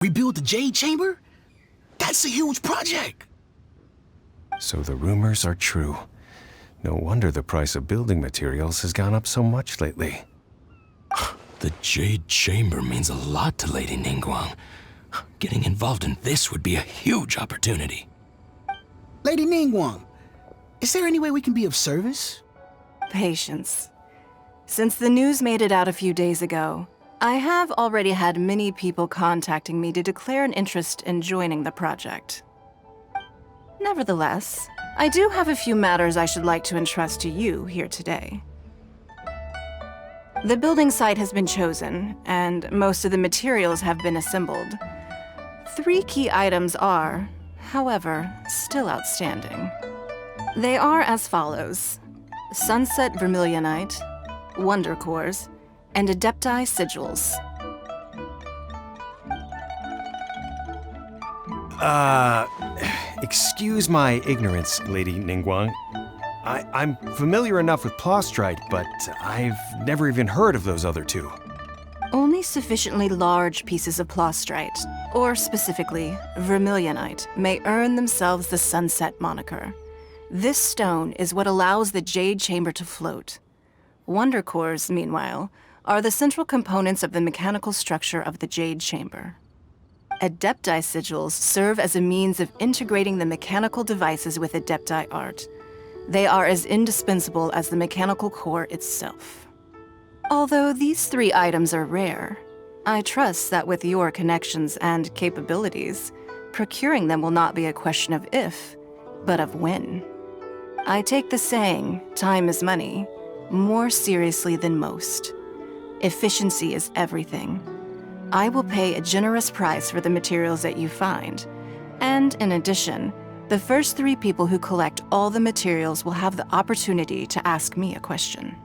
Rebuild the Jade Chamber? That's a huge project. So the rumors are true. No wonder the price of building materials has gone up so much lately. The Jade Chamber means a lot to Lady Ningguang. Getting involved in this would be a huge opportunity. Lady Ningguang, is there any way we can be of service? Patience. Since the news made it out a few days ago, I have already had many people contacting me to declare an interest in joining the project. Nevertheless, I do have a few matters I should like to entrust to you here today. The building site has been chosen, and most of the materials have been assembled. 3 key items are, however, still outstanding. They are as follows: Sunset Vermillionite, Wonder Cores, and Adepti Sigils. Excuse my ignorance, Lady Ningguang. I'm familiar enough with Plostrite, but I've never even heard of those other 2. Only sufficiently large pieces of Plostrite, or specifically Vermillionite, may earn themselves the Sunset moniker. This stone is what allows the Jade Chamber to float. Wonder Cores, meanwhile, are the central components of the mechanical structure of the Jade Chamber. Adepti Sigils serve as a means of integrating the mechanical devices with Adepti art. They are as indispensable as the mechanical core itself. Although these 3 items are rare, I trust that with your connections and capabilities, procuring them will not be a question of if, but of when. I take the saying, time is money, more seriously than most. Efficiency is everything. I will pay a generous price for the materials that you find, and in addition, the first 3 people who collect all the materials will have the opportunity to ask me a question.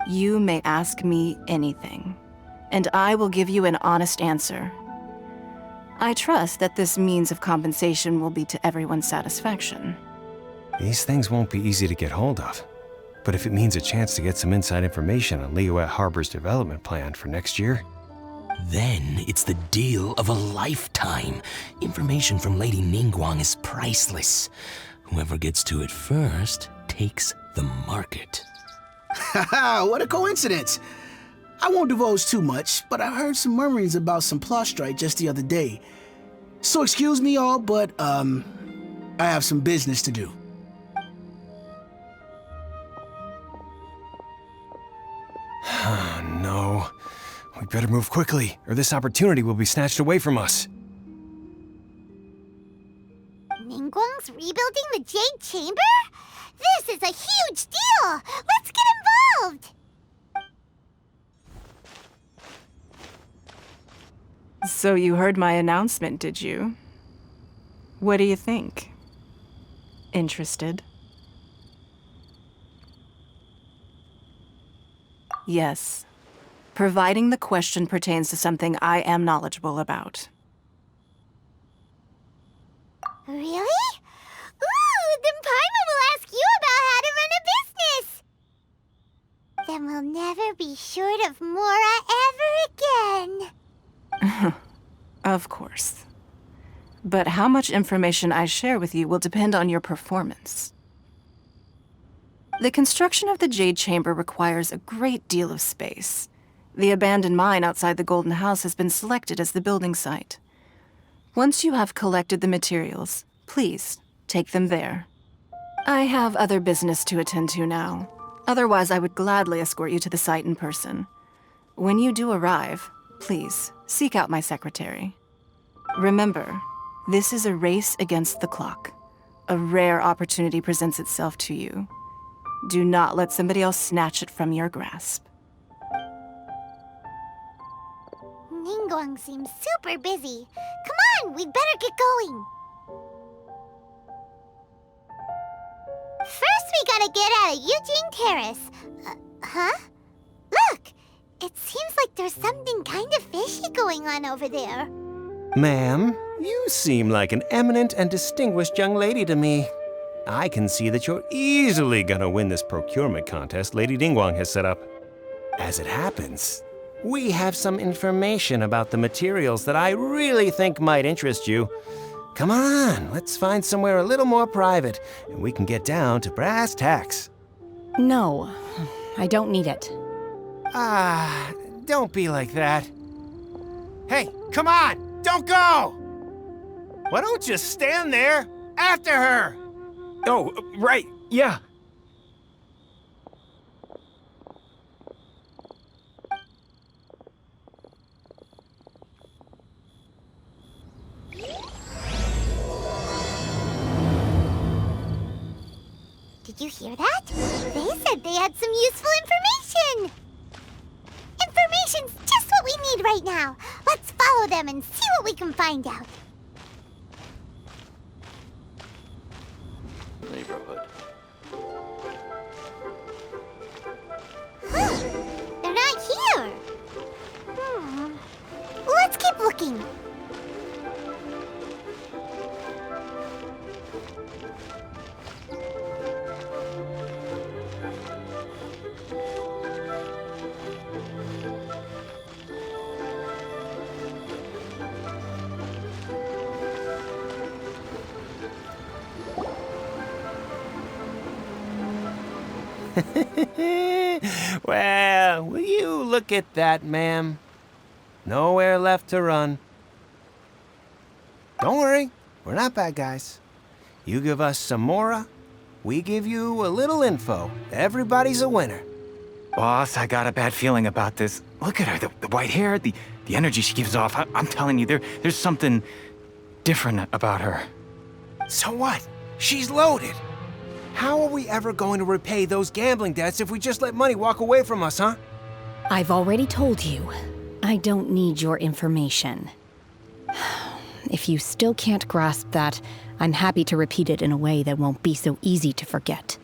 You may ask me anything, and I will give you an honest answer. I trust that this means of compensation will be to everyone's satisfaction. These things won't be easy to get hold of. But if it means a chance to get some inside information on Liyue Harbor's development plan for next year, Then it's the deal of a lifetime. Information from Lady Ningguang is priceless. Whoever gets to it first takes the market. Haha, what a coincidence. I won't divulge too much, but I heard some murmurings about some Plostrite just the other day. So excuse me all, but, I have some business to do. no. We better move quickly, or this opportunity will be snatched away from us. Ningguang's rebuilding the Jade Chamber? This is a huge deal! Let's get involved! So you heard my announcement, did you? What do you think? Interested? Yes. Providing the question pertains to something I am knowledgeable about. Really? Ooh, then Paimon will ask you about how to run a business! Then we'll never be short of Mora ever again. Of course. But how much information I share with you will depend on your performance. The construction of the Jade Chamber requires a great deal of space. The abandoned mine outside the Golden House has been selected as the building site. Once you have collected the materials, please take them there. I have other business to attend to now. Otherwise, I would gladly escort you to the site in person. When you do arrive, please seek out my secretary. Remember, this is a race against the clock. A rare opportunity presents itself to you. Do not let somebody else snatch it from your grasp. Ningguang seems super busy. Come on, we'd better get going. First, we gotta get out of Yujing Terrace. Huh? Look! It seems like there's something kind of fishy going on over there. Ma'am, you seem like an eminent and distinguished young lady to me. I can see that you're easily gonna win this procurement contest Lady Ningguang has set up. As it happens, we have some information about the materials that I really think might interest you. Come on, let's find somewhere a little more private, and we can get down to brass tacks. No, I don't need it. Ah, don't be like that. Hey, come on, don't go! Why don't you stand there after her? Oh, right, yeah. Did you hear that? They said they had some useful information! Information's just what we need right now. Let's follow them and see what we can find out. Neighborhood. They're not here. Let's keep looking. Well, will you look at that, ma'am? Nowhere left to run. Don't worry, we're not bad guys. You give us some mora, we give you a little info. Everybody's a winner. Boss, I got a bad feeling about this. Look at her, the white hair, the energy she gives off. I'm telling you, there's something different about her. So what? She's loaded. How are we ever going to repay those gambling debts if we just let money walk away from us, huh? I've already told you, I don't need your information. If you still can't grasp that, I'm happy to repeat it in a way that won't be so easy to forget.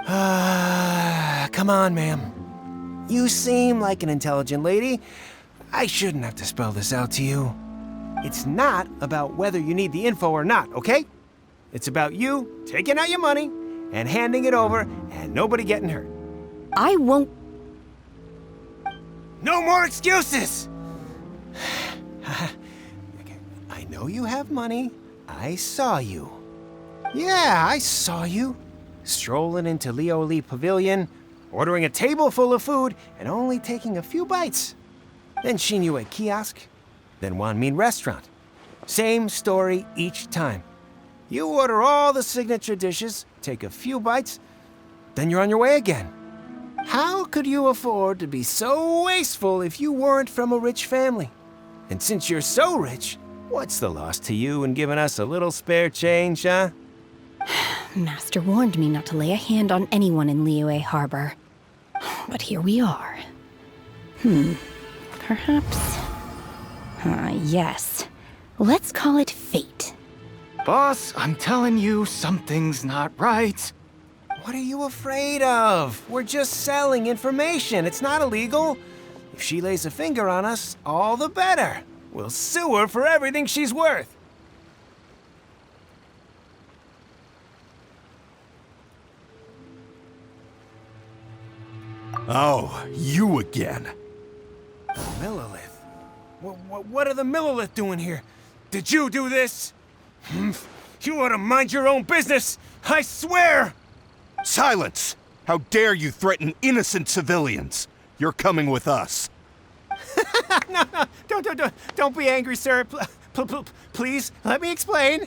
Come on, ma'am. You seem like an intelligent lady. I shouldn't have to spell this out to you. It's not about whether you need the info or not, okay? It's about you taking out your money and handing it over and nobody getting hurt. I won't. No more excuses! Okay, I know you have money. I saw you. Yeah, I saw you. Strolling into Liyue Pavilion, ordering a table full of food, and only taking a few bites. Then Xingqiu at kiosk, then Wanmin restaurant. Same story each time. You order all the signature dishes, take a few bites, then you're on your way again. How could you afford to be so wasteful if you weren't from a rich family? And since you're so rich, what's the loss to you in giving us a little spare change, huh? Master warned me not to lay a hand on anyone in Liyue Harbor. But here we are. Perhaps... yes. Let's call it fate. Boss, I'm telling you, something's not right. What are you afraid of? We're just selling information. It's not illegal. If she lays a finger on us, all the better. We'll sue her for everything she's worth. Oh, you again. Millilith? What are the Millilith doing here? Did you do this? You ought to mind your own business, I swear! Silence! How dare you threaten innocent civilians? You're coming with us. No, don't be angry, sir. Please, let me explain.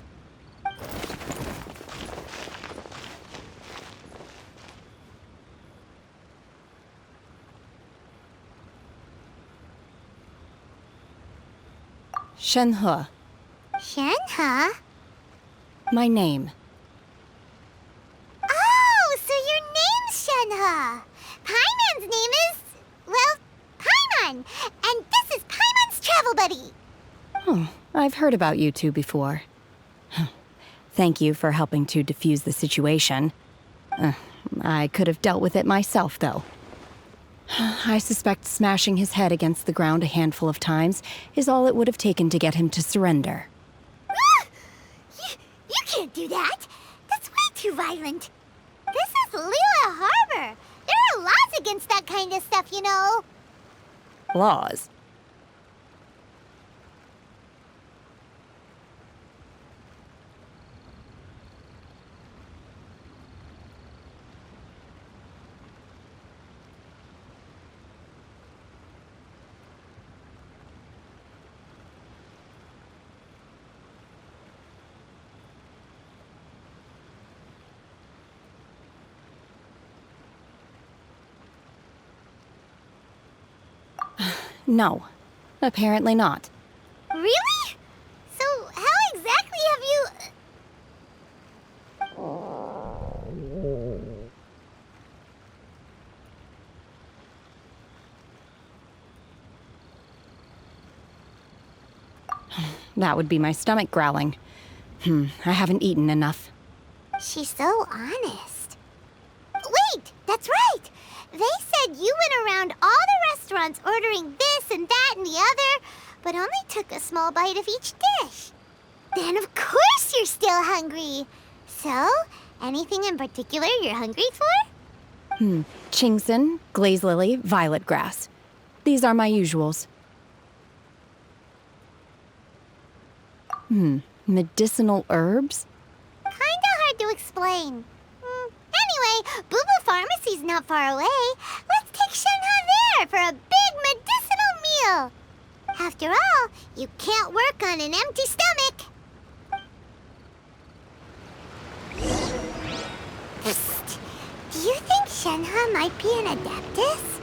Shenhe. Shenhe? My name. Oh, so your name's Shenhe. Paimon's name is, well, Paimon. And this is Paimon's travel buddy. Oh, I've heard about you two before. Thank you for helping to defuse the situation. I could have dealt with it myself, though. I suspect smashing his head against the ground a handful of times is all it would have taken to get him to surrender. You can't do that. That's way too violent. This is Liyue Harbor. There are laws against that kind of stuff, you know. claws. No, apparently not. Really? So how exactly have you... That would be my stomach growling. I haven't eaten enough. She's so honest. Wait, that's right! They said you went around all the restaurants ordering this and that and the other, but only took a small bite of each dish. Then of course you're still hungry. So, anything in particular you're hungry for? Qingsun, glaze lily, violet grass. These are my usuals. Medicinal herbs? Kinda hard to explain. Anyway, Bubu Pharamacy's not far away. Let's take Shenhe there for a big medicinal meal. After all, you can't work on an empty stomach. Psst. Do you think Shenhe might be an Adeptus?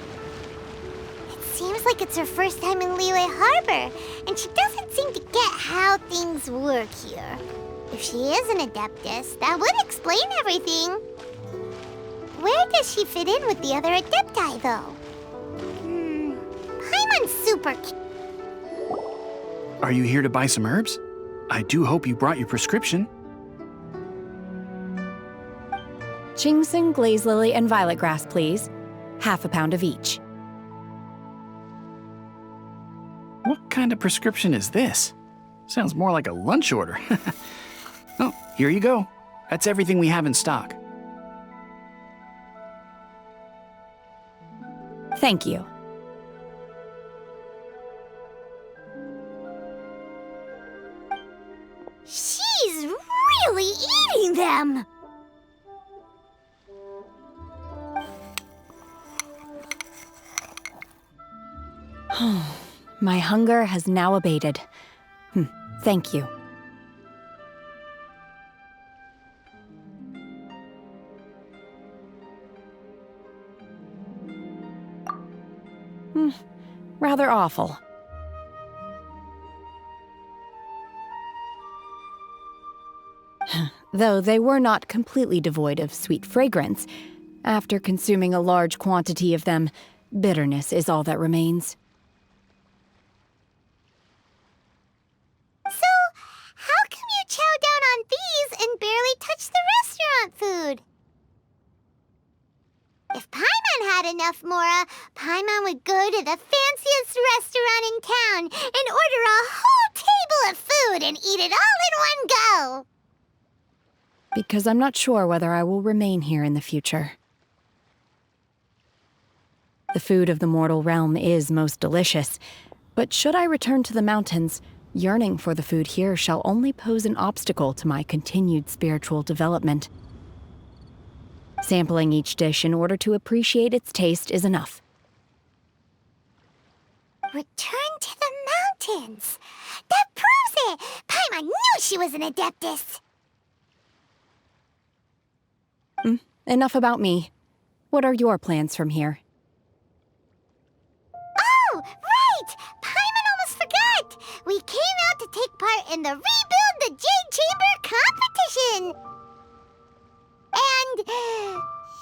It seems like it's her first time in Liyue Harbor, and she doesn't seem to get how things work here. If she is an Adeptus, that would explain everything. Where does she fit in with the other adepti, though? Paimon's super cute. Are you here to buy some herbs? I do hope you brought your prescription. Qingsun, glaze lily, and violet grass, please. Half a pound of each. What kind of prescription is this? Sounds more like a lunch order. Oh, here you go. That's everything we have in stock. Thank you. She's really eating them! My hunger has now abated. Thank you. Rather awful. Though they were not completely devoid of sweet fragrance, after consuming a large quantity of them, bitterness is all that remains. So, how come you chow down on these and barely touch the restaurant food? If Paimon had enough Mora, Paimon would go to the fanciest restaurant in town and order a whole table of food and eat it all in one go. Because I'm not sure whether I will remain here in the future. The food of the mortal realm is most delicious, but should I return to the mountains, yearning for the food here shall only pose an obstacle to my continued spiritual development. Sampling each dish in order to appreciate its taste is enough. Return to the mountains! That proves it! Paimon knew she was an Adeptus! Enough about me. What are your plans from here? Oh, right! Paimon almost forgot! We came out to take part in the Rebuild the Jade Chamber competition!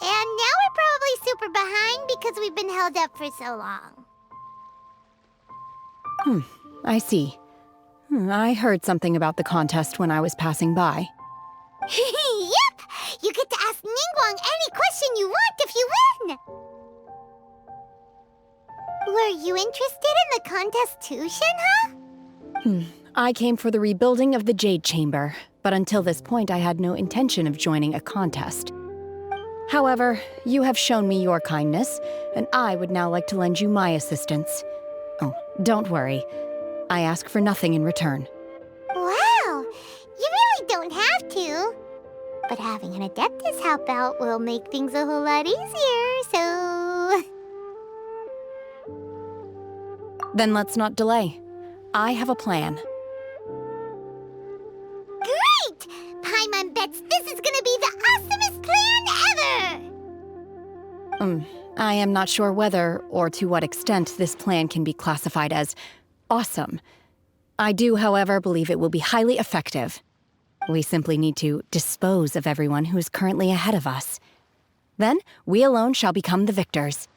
And now we're probably super behind because we've been held up for so long. I see. I heard something about the contest when I was passing by. Yep! You get to ask Ningguang any question you want if you win! Were you interested in the contest too, Shenhe? I came for the rebuilding of the Jade Chamber, but until this point I had no intention of joining a contest. However, you have shown me your kindness, and I would now like to lend you my assistance. Don't worry. I ask for nothing in return. Wow! You really don't have to. But having an Adeptus help out will make things a whole lot easier, so... Then let's not delay. I have a plan. Great! Paimon bets this is gonna be the awesomest plan ever! I am not sure whether or to what extent this plan can be classified as awesome. I do, however, believe it will be highly effective. We simply need to dispose of everyone who is currently ahead of us. Then, we alone shall become the victors.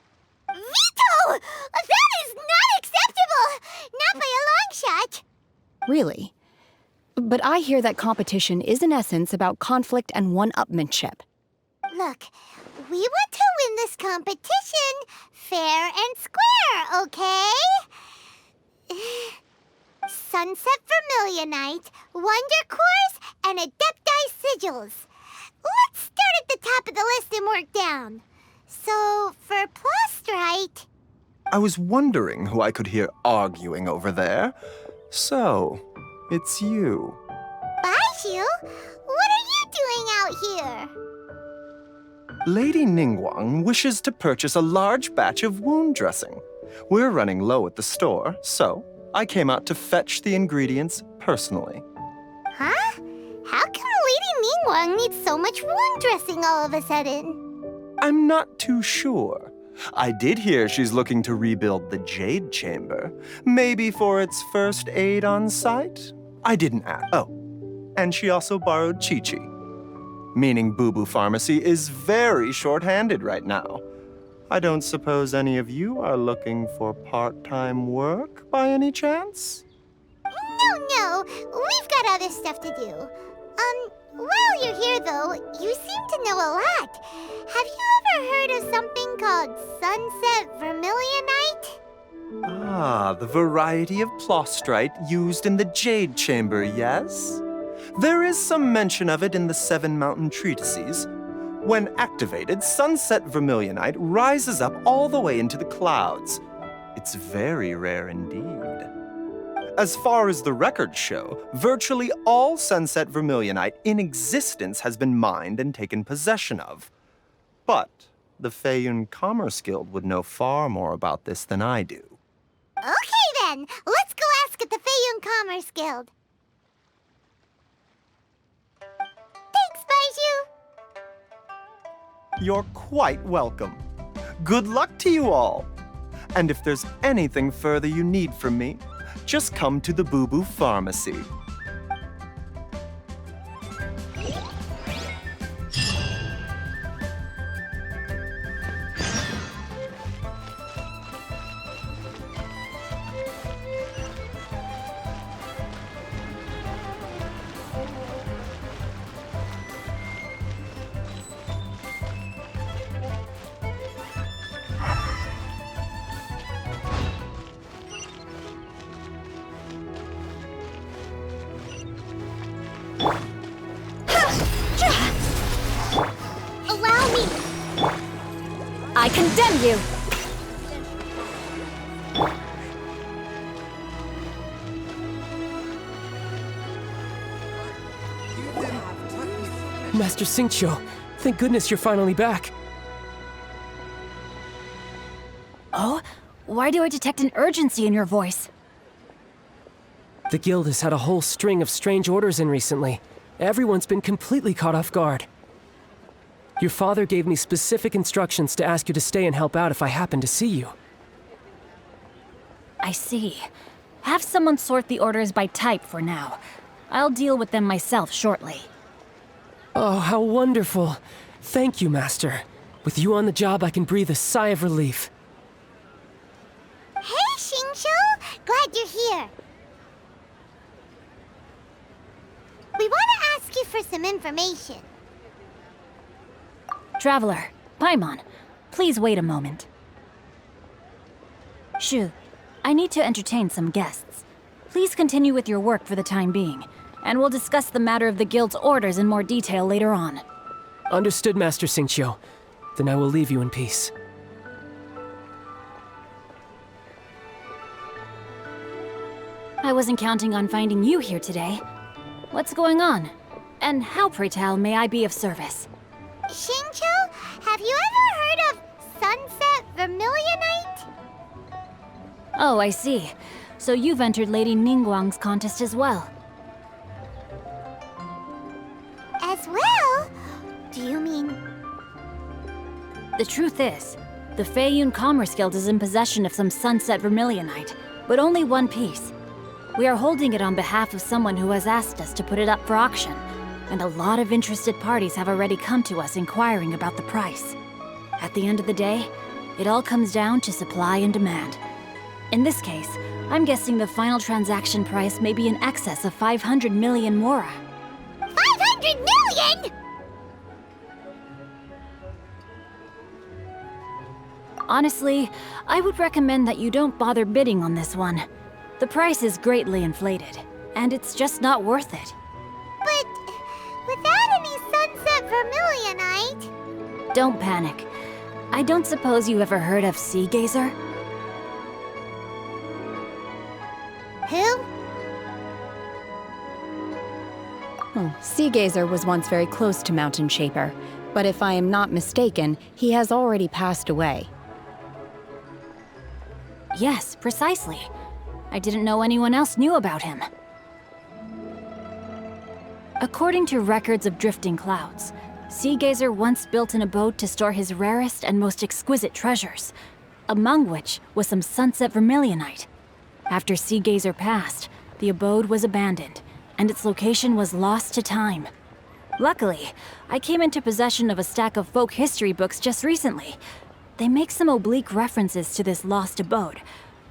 Veto! That is not acceptable! Not by a long shot! Really? But I hear that competition is in essence about conflict and one-upmanship. Look, we want to win this competition fair and square, okay? Sunset Vermillionite, Wonder Cores, and Adepti Sigils. Let's start at the top of the list and work down. So, for Plastrite... I was wondering who I could hear arguing over there. So, it's you. Beidou? What are you doing out here? Lady Ningguang wishes to purchase a large batch of wound dressing. We're running low at the store, so I came out to fetch the ingredients personally. Huh? How come Lady Ningguang needs so much wound dressing all of a sudden? I'm not too sure. I did hear she's looking to rebuild the Jade Chamber. Maybe for its first aid on site? I didn't ask. Oh, and she also borrowed Chi-Chi. Meaning Bubu Pharamacy is very short-handed right now. I don't suppose any of you are looking for part-time work by any chance? No, we've got other stuff to do. While you're here though, you seem to know a lot. Have you ever heard of something called Sunset Vermillionite? Ah, the variety of plastrite used in the Jade Chamber, yes? There is some mention of it in the Seven Mountain Treatises. When activated, Sunset Vermillionite rises up all the way into the clouds. It's very rare indeed. As far as the records show, virtually all Sunset Vermillionite in existence has been mined and taken possession of. But the Jueyun Commerce Guild would know far more about this than I do. Okay then, let's go ask at the Jueyun Commerce Guild. Thanks, Beidou. You're quite welcome. Good luck to you all. And if there's anything further you need from me, just come to the Bubu Pharamacy. Allow me! I condemn you! Master Xingqiu, thank goodness you're finally back. Oh? Why do I detect an urgency in your voice? The guild has had a whole string of strange orders in recently. Everyone's been completely caught off guard. Your father gave me specific instructions to ask you to stay and help out if I happen to see you. I see. Have someone sort the orders by type for now. I'll deal with them myself shortly. Oh, how wonderful. Thank you, Master. With you on the job, I can breathe a sigh of relief. Hey, Xingqiu! Glad you're here. We want to ask you for some information. Traveler, Paimon, please wait a moment. Shu, I need to entertain some guests. Please continue with your work for the time being, and we'll discuss the matter of the guild's orders in more detail later on. Understood, Master Xingqiu. Then I will leave you in peace. I wasn't counting on finding you here today. What's going on? And how, pray tell, may I be of service? Xingqiu, have you ever heard of Sunset Vermillionite? Oh, I see. So you've entered Lady Ningguang's contest as well. As well? Do you mean... The truth is, the Feiyun Commerce Guild is in possession of some Sunset Vermillionite, but only one piece. We are holding it on behalf of someone who has asked us to put it up for auction, and a lot of interested parties have already come to us inquiring about the price. At the end of the day, it all comes down to supply and demand. In this case, I'm guessing the final transaction price may be in excess of 500 million mora. 500 million?! Honestly, I would recommend that you don't bother bidding on this one. The price is greatly inflated, and it's just not worth it. But without any Sunset Vermillionite... Don't panic. I don't suppose you ever heard of Sea Gazer? Who? Oh, Sea Gazer was once very close to Mountain Shaper, but if I am not mistaken, he has already passed away. Yes, precisely. I didn't know anyone else knew about him. According to records of drifting clouds, Sea Gazer once built an abode to store his rarest and most exquisite treasures, among which was some Sunset Vermillionite. After Sea Gazer passed, the abode was abandoned, and its location was lost to time. Luckily, I came into possession of a stack of folk history books just recently. They make some oblique references to this lost abode,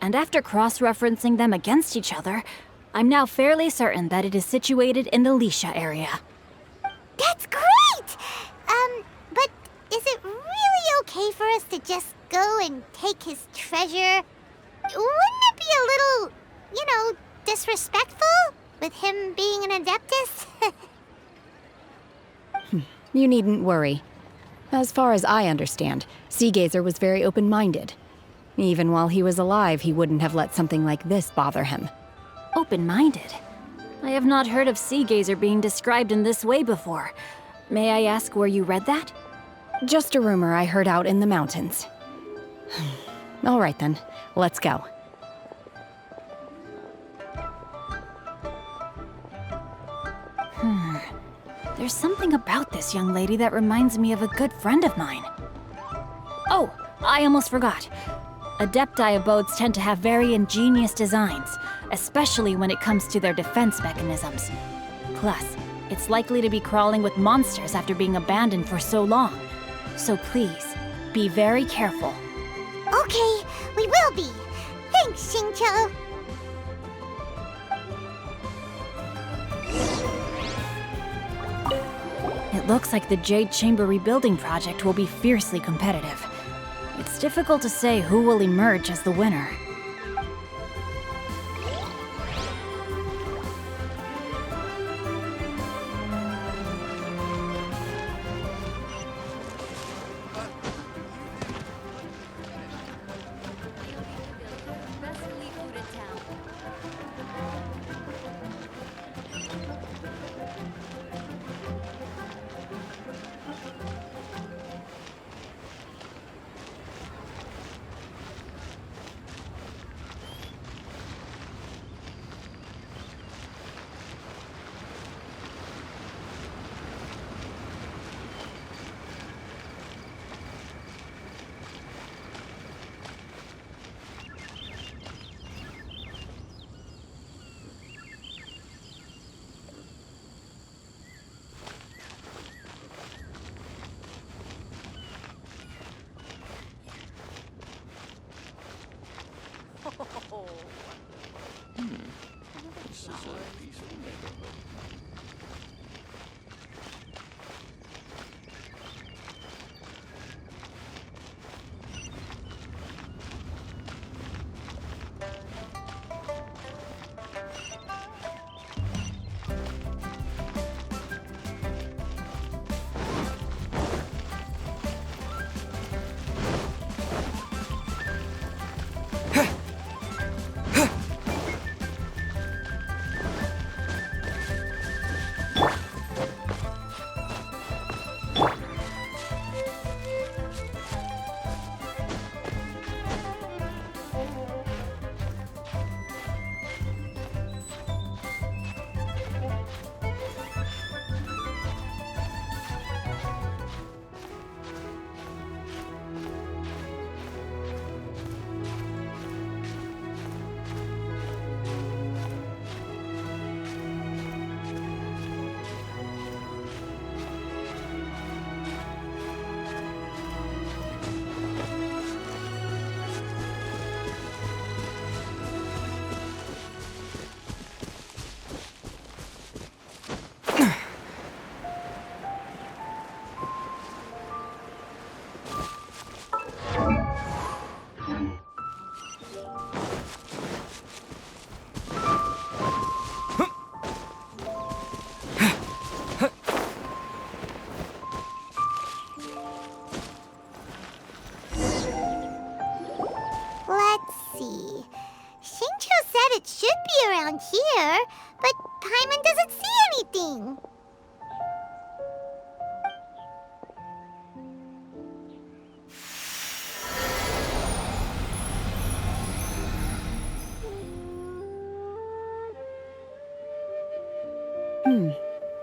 and after cross-referencing them against each other, I'm now fairly certain that it is situated in the Lisha area. That's great! But is it really okay for us to just go and take his treasure? Wouldn't it be a little, disrespectful? With him being an Adeptus? You needn't worry. As far as I understand, Sea Gazer was very open-minded. Even while he was alive, he wouldn't have let something like this bother him. Open-minded? I have not heard of Sea Gazer being described in this way before. May I ask where you read that? Just a rumor I heard out in the mountains. All right then, let's go. There's something about this young lady that reminds me of a good friend of mine. Oh, I almost forgot. Adepti abodes tend to have very ingenious designs, especially when it comes to their defense mechanisms. Plus, it's likely to be crawling with monsters after being abandoned for so long. So please, be very careful. Okay, we will be. Thanks, Xingqiu. It looks like the Jade Chamber rebuilding project will be fiercely competitive. It's difficult to say who will emerge as the winner.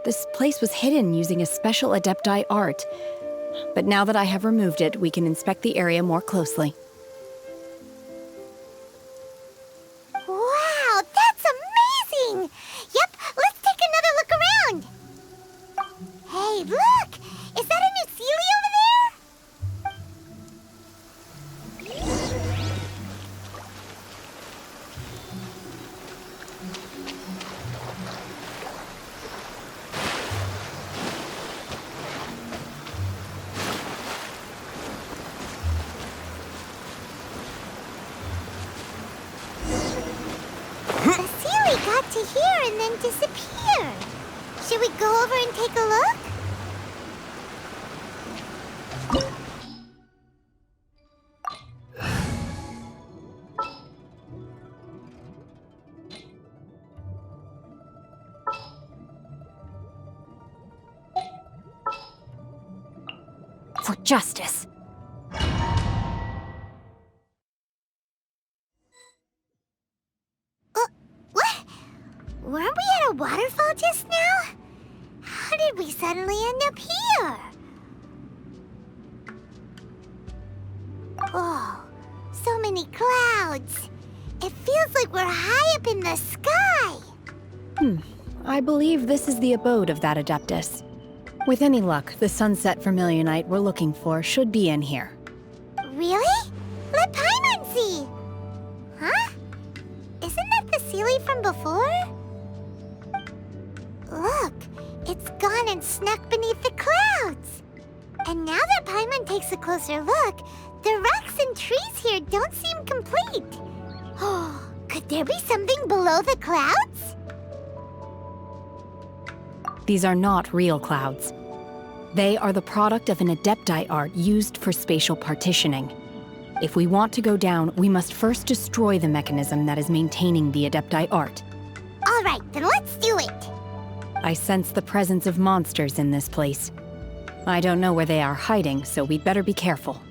This place was hidden using a special adepti art. But now that I have removed it, we can inspect the area more closely. Wow, that's amazing! Yep, let's take another look around. Hey, look! Is that a new Sealy over there? The Sealy got to here and then disappeared. Should we go over and take a look? For justice. What? Weren't we at a waterfall just now? How did we suddenly end up here? Oh, so many clouds. It feels like we're high up in the sky. I believe this is the abode of that Adeptus. With any luck, the sunset Vermillionite we're looking for should be in here. Really? Let Paimon see. Huh? Isn't that the Sealy from before? Look, it's gone and snuck beneath the clouds. And now that Paimon takes a closer look, the rocks and trees here don't seem complete. Oh, could there be something below the clouds? These are not real clouds. They are the product of an adepti art used for spatial partitioning. If we want to go down, we must first destroy the mechanism that is maintaining the adepti art. All right, then let's do it. I sense the presence of monsters in this place. I don't know where they are hiding, so we'd better be careful.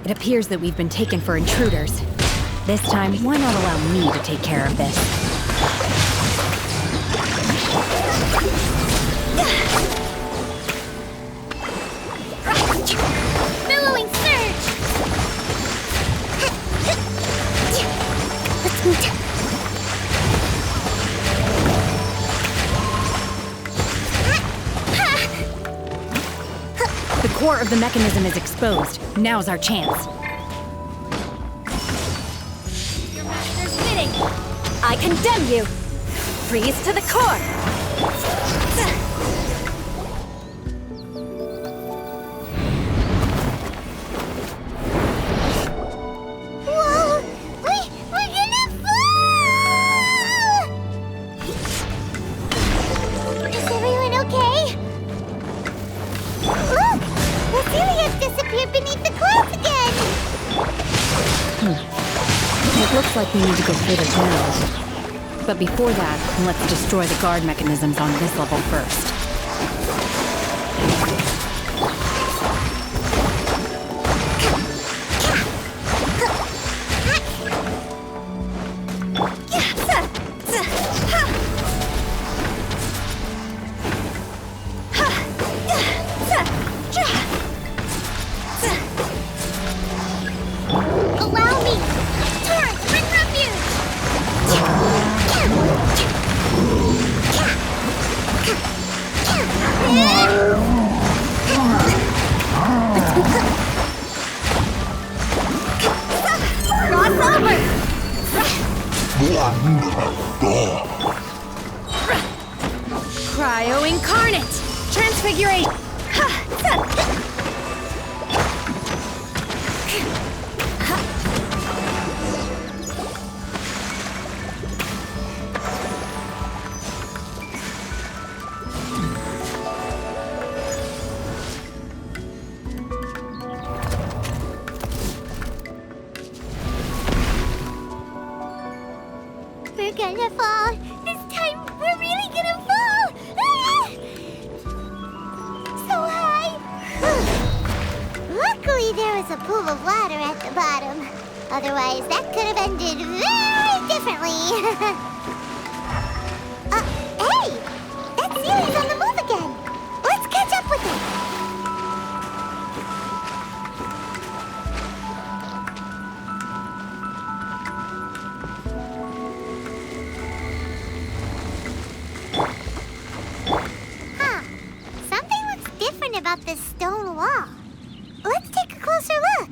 It appears that we've been taken for intruders. This time, why not allow me to take care of this? Billowing surge! Let's meet. The core of the mechanism is exposed. Now's our chance. Your master's bidding. I condemn you. Freeze to the core. Whoa! We're gonna fall! Is everyone okay? Look! The ceiling has disappeared beneath the clouds again! It looks like we need to go through the tunnels. But before that, let's destroy the guard mechanisms on this level first. Allow me! Turret, bring refuge! Cross over! Cryo Incarnate! Transfiguration! We're gonna fall. This time, we're really gonna fall. Ah! So high. Luckily, there was a pool of water at the bottom. Otherwise, that could have ended very differently. Hey! That ceiling's on the move again. Let's catch up with it. Something looks different about this stone wall. Let's take a closer look.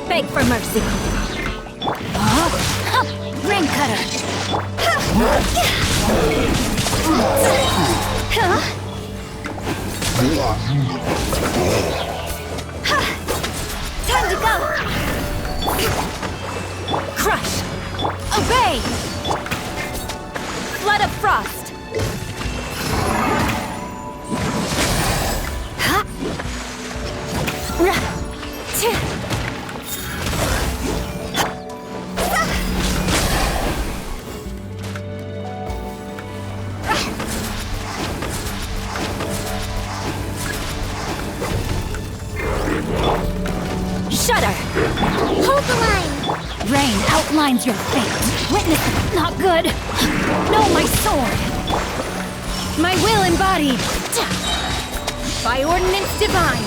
Beg for mercy. Ring cutter. Time to go. Crush. Obey. Flood of frost. Shudder! Hold the line! Rain outlines your fate. Witness it. Not good. No, my sword. My will embodied! By ordinance divine!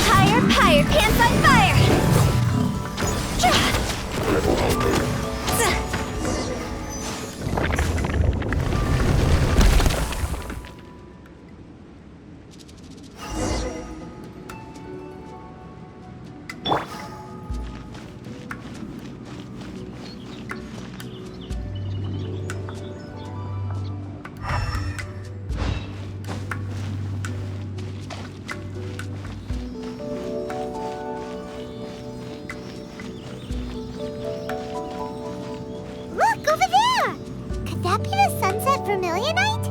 Higher, higher, pants on fire! Look, over there! Could that be the sunset Vermillionite?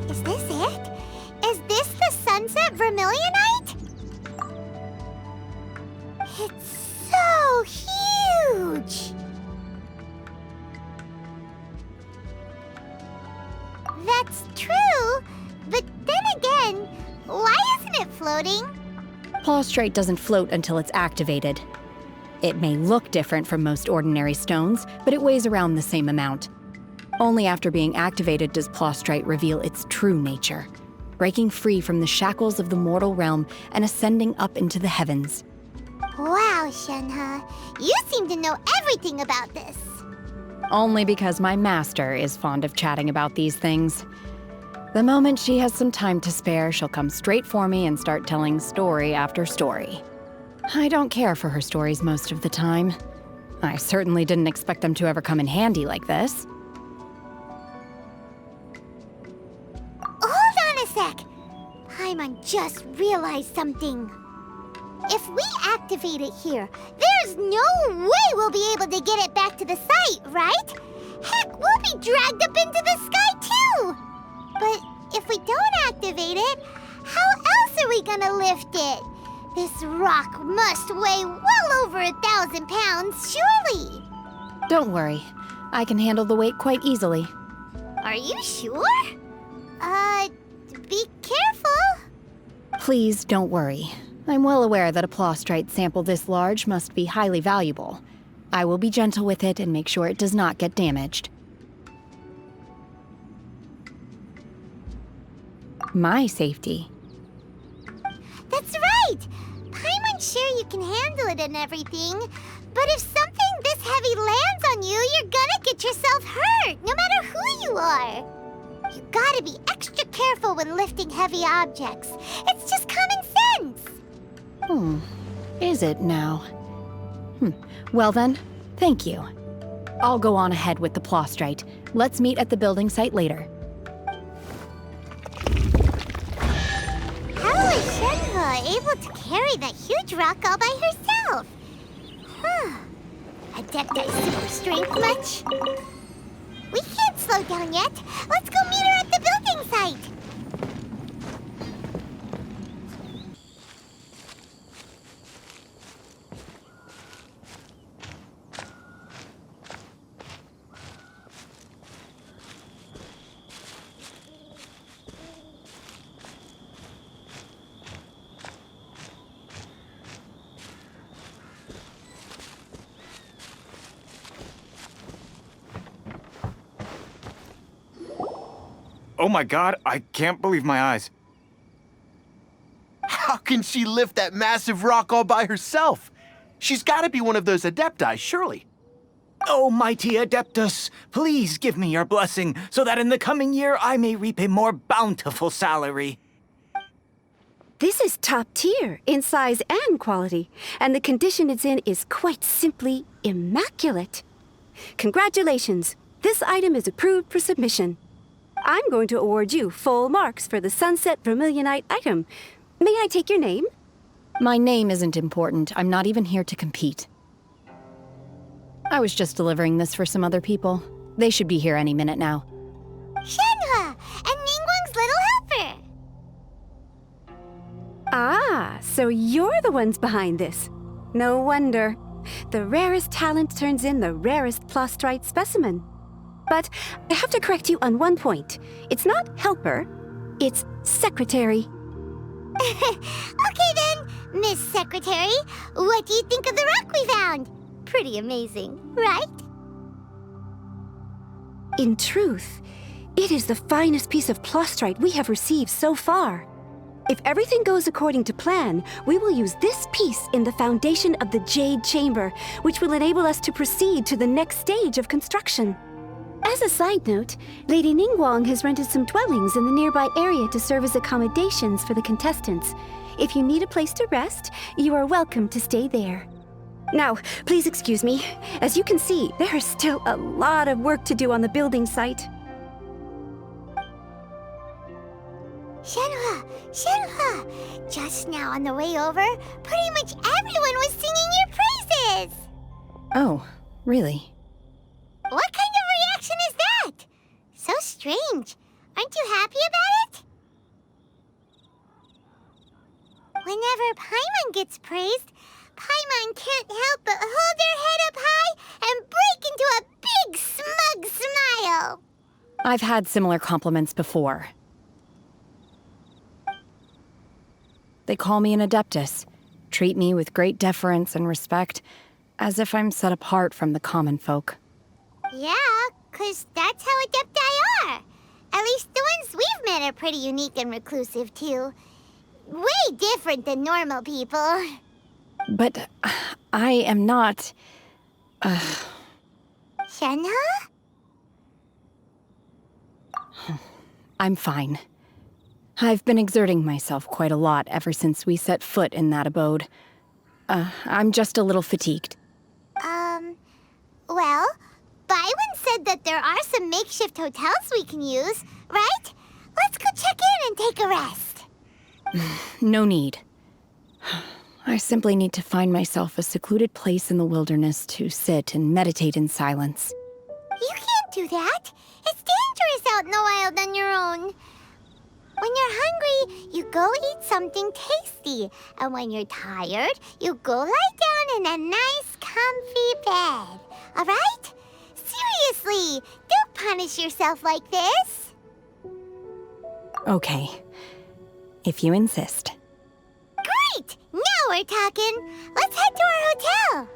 Is this it? Is this the sunset Vermillionite? It's so huge! That's true, but then again, why isn't it floating? Plaustrite doesn't float until it's activated. It may look different from most ordinary stones, but it weighs around the same amount. Only after being activated does Plaustrite reveal its true nature, breaking free from the shackles of the mortal realm and ascending up into the heavens. Wow, Shenhe, you seem to know everything about this. Only because my master is fond of chatting about these things. The moment she has some time to spare, she'll come straight for me and start telling story after story. I don't care for her stories most of the time. I certainly didn't expect them to ever come in handy like this. Hold on a sec! Paimon just realized something. If we activate it here, there's no way we'll be able to get it back to the site, right? Heck, we'll be dragged up into the sky too! But if we don't activate it, how else are we gonna lift it? This rock must weigh well over 1,000 pounds, surely! Don't worry. I can handle the weight quite easily. Are you sure? Be careful! Please don't worry. I'm well aware that a Plaustrite sample this large must be highly valuable. I will be gentle with it and make sure it does not get damaged. My safety. That's right! Paimon's sure you can handle it and everything, but if something this heavy lands on you, you're gonna get yourself hurt, no matter who you are. You gotta be extra careful when lifting heavy objects. It's just common sense. Is it now? Well then, thank you. I'll go on ahead with the Plaustrite. Let's meet at the building site later. How is Shenhe able to carry that huge rock all by herself? Adepti super strength much? We can't slow down yet. Let's go meet her at the building site. Oh my god, I can't believe my eyes. How can she lift that massive rock all by herself? She's gotta be one of those adepti, surely. Oh, mighty Adeptus, please give me your blessing so that in the coming year I may reap a more bountiful salary. This is top tier in size and quality, and the condition it's in is quite simply immaculate. Congratulations, this item is approved for submission. I'm going to award you full marks for the Sunset Vermillionite item. May I take your name? My name isn't important. I'm not even here to compete. I was just delivering this for some other people. They should be here any minute now. Shenhe and Ningguang's little helper. Ah, so you're the ones behind this. No wonder. The rarest talent turns in the rarest Plostrite specimen. But I have to correct you on one point. It's not helper, it's secretary. Okay then, Miss Secretary, what do you think of the rock we found? Pretty amazing, right? In truth, it is the finest piece of Plostrite we have received so far. If everything goes according to plan, we will use this piece in the foundation of the Jade Chamber, which will enable us to proceed to the next stage of construction. As a side note, Lady Ningguang has rented some dwellings in the nearby area to serve as accommodations for the contestants. If you need a place to rest, you are welcome to stay there. Now, please excuse me. As you can see, there is still a lot of work to do on the building site. Shenhe! Shenhe! Just now on the way over, pretty much everyone was singing your praises! Oh, really? What kind of reaction is that? So strange. Aren't you happy about it? Whenever Paimon gets praised, Paimon can't help but hold their head up high and break into a big smug smile. I've had similar compliments before. They call me an Adeptus, treat me with great deference and respect, as if I'm set apart from the common folk. Yeah, 'cause that's how adepti are. At least the ones we've met are pretty unique and reclusive, too. Way different than normal people. But I am not... Shenhe? I'm fine. I've been exerting myself quite a lot ever since we set foot in that abode. I'm just a little fatigued. Well, Byron said that there are some makeshift hotels we can use, right? Let's go check in and take a rest. No need. I simply need to find myself a secluded place in the wilderness to sit and meditate in silence. You can't do that. It's dangerous out in the wild on your own. When you're hungry, you go eat something tasty. And when you're tired, you go lie down in a nice, comfy bed. All right? Seriously, don't punish yourself like this. Okay. If you insist. Great! Now we're talking. Let's head to our hotel.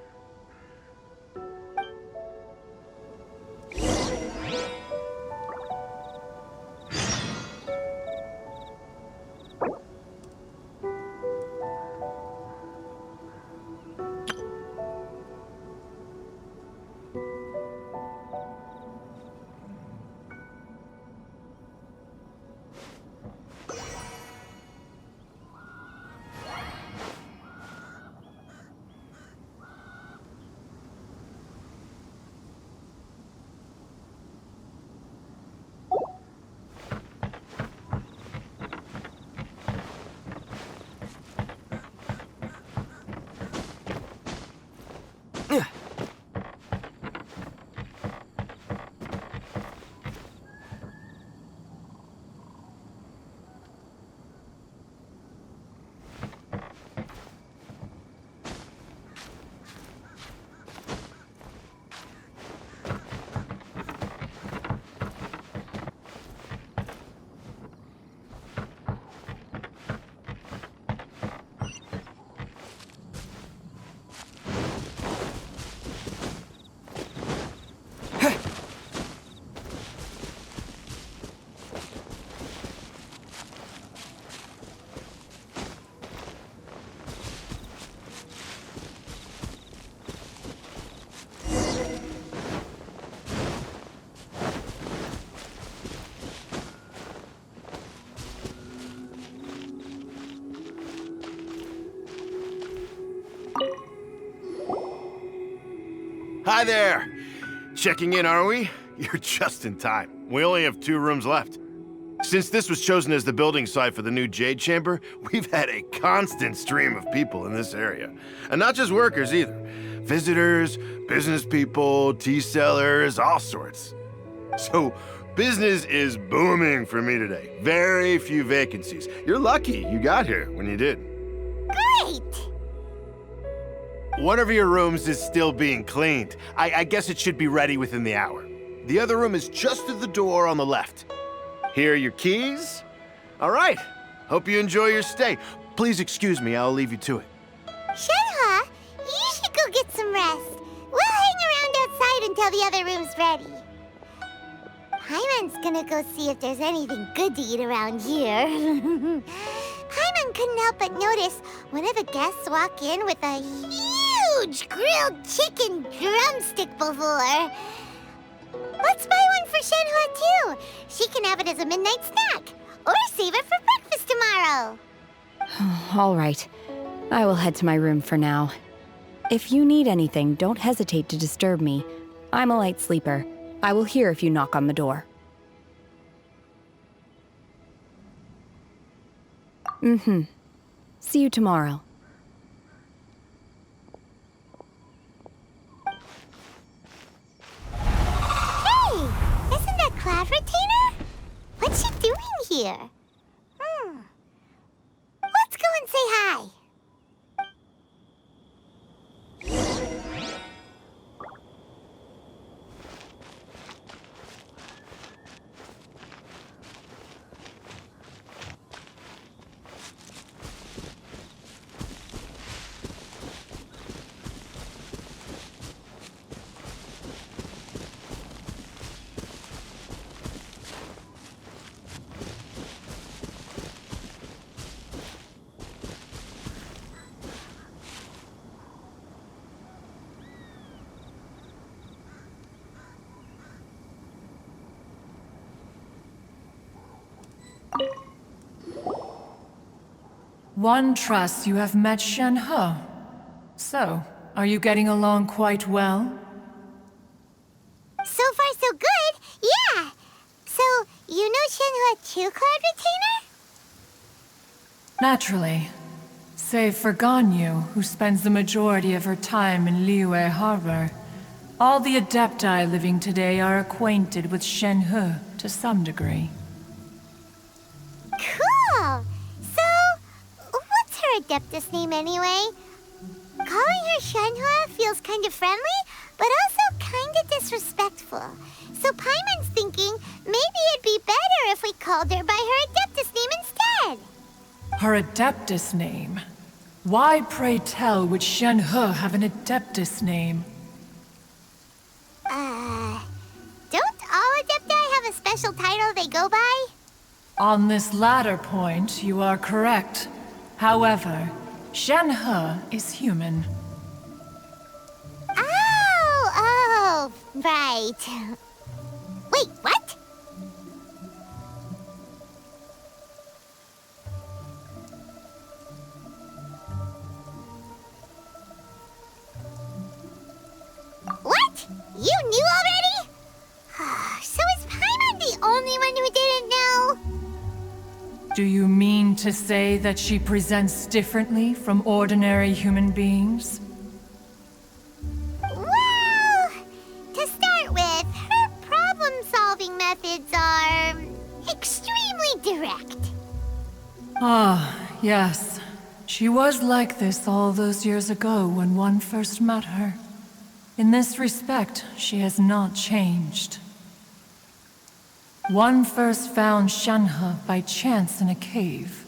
Hi there! Checking in, are we? You're just in time. We only have 2 rooms left. Since this was chosen as the building site for the new Jade Chamber, we've had a constant stream of people in this area. And not just workers either. Visitors, business people, tea sellers, all sorts. So, business is booming for me today. Very few vacancies. You're lucky you got here when you did. Great! One of your rooms is still being cleaned. I guess it should be ready within the hour. The other room is just through the door on the left. Here are your keys. All right. Hope you enjoy your stay. Please excuse me, I'll leave you to it. Shenhe, you should go get some rest. We'll hang around outside until the other room's ready. Paimon's gonna go see if there's anything good to eat around here. Paimon couldn't help but notice one of the guests walk in with a huge grilled chicken drumstick before. Let's buy one for Shenhe too. She can have it as a midnight snack, or save it for breakfast tomorrow. All right. I will head to my room for now. If you need anything, don't hesitate to disturb me. I'm a light sleeper. I will hear if you knock on the door. See you tomorrow. Hey! Isn't that Cloud Retainer? What's she doing here? Let's go and say hi. One trusts you have met Shenhe. So, are you getting along quite well? So far, so good. Yeah. So, you know Shenhe too, Cloud Retainer? Naturally. Save for Ganyu, who spends the majority of her time in Liyue Harbor. All the adepti living today are acquainted with Shenhe to some degree. Cool! So, what's her Adeptus name anyway? Calling her Shenhe feels kind of friendly, but also kind of disrespectful. So Paimon's thinking maybe it'd be better if we called her by her Adeptus name instead. Her Adeptus name? Why, pray tell, would Shenhe have an Adeptus name? Don't all Adepti have a special title they go by? On this latter point, you are correct. However, Shenhe is human. Oh, right. Wait, what? What? You knew already? So is Paimon the only one who didn't know? Do you mean to say that she presents differently from ordinary human beings? Well, to start with, her problem-solving methods are extremely direct. Ah, yes. She was like this all those years ago when one first met her. In this respect, she has not changed. One first found Shenhe by chance in a cave.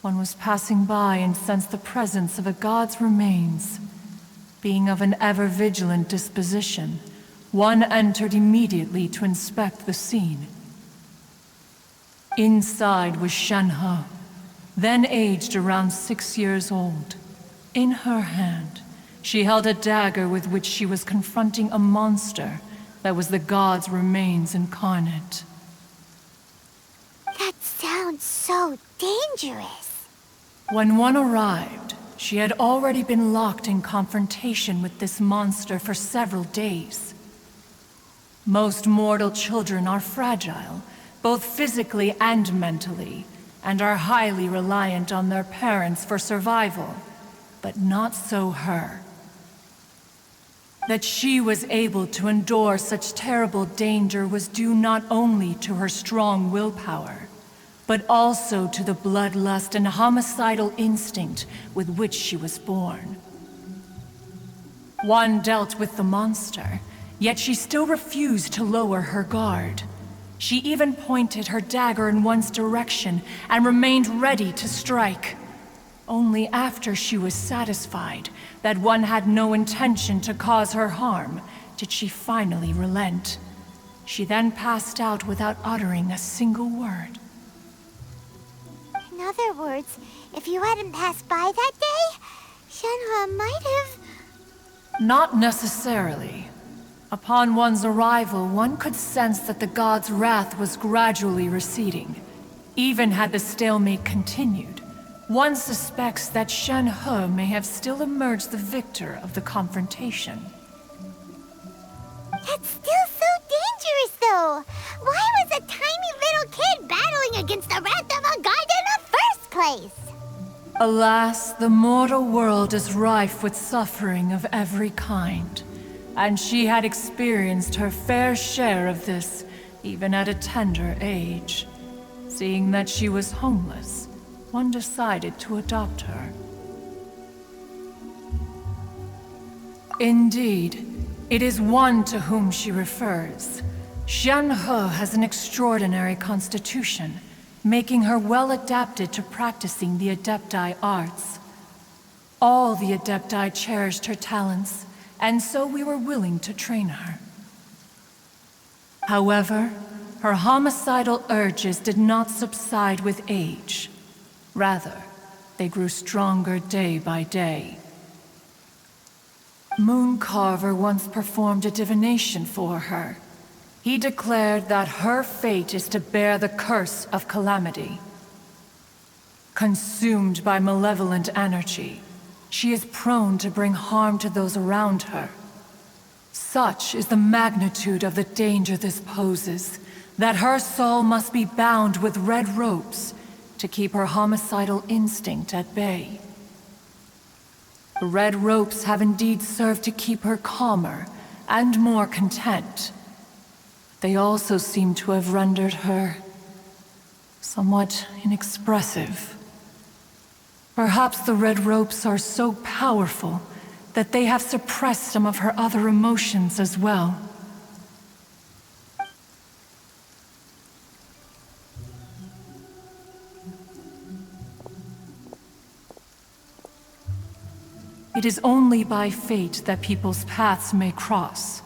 One was passing by and sensed the presence of a god's remains. Being of an ever-vigilant disposition, one entered immediately to inspect the scene. Inside was Shenhe, then aged around 6 years old. In her hand, she held a dagger with which she was confronting a monster that was the god's remains incarnate. That sounds so dangerous. When one arrived, she had already been locked in confrontation with this monster for several days. Most mortal children are fragile, both physically and mentally, and are highly reliant on their parents for survival, but not so her. That she was able to endure such terrible danger was due not only to her strong willpower, but also to the bloodlust and homicidal instinct with which she was born. One dealt with the monster, yet she still refused to lower her guard. She even pointed her dagger in one's direction and remained ready to strike. Only after she was satisfied that one had no intention to cause her harm did she finally relent. She then passed out without uttering a single word. In other words, if you hadn't passed by that day, Shenhe might have... Not necessarily. Upon one's arrival, one could sense that the god's wrath was gradually receding. Even had the stalemate continued, one suspects that Shenhe may have still emerged the victor of the confrontation. That's still so dangerous, though! Why was a tiny little kid battling against the wrath of a god in the first place? Alas, the mortal world is rife with suffering of every kind, and she had experienced her fair share of this, even at a tender age. Seeing that she was homeless, one decided to adopt her. Indeed, it is one to whom she refers. Shenhe has an extraordinary constitution, making her well adapted to practicing the adepti arts. All the adepti cherished her talents, and so we were willing to train her. However, her homicidal urges did not subside with age. Rather, they grew stronger day by day. Mooncarver once performed a divination for her. He declared that her fate is to bear the curse of calamity. Consumed by malevolent energy, she is prone to bring harm to those around her. Such is the magnitude of the danger this poses, that her soul must be bound with red ropes to keep her homicidal instinct at bay. The red ropes have indeed served to keep her calmer and more content. They also seem to have rendered her somewhat inexpressive. Perhaps the red ropes are so powerful that they have suppressed some of her other emotions as well. It is only by fate that people's paths may cross.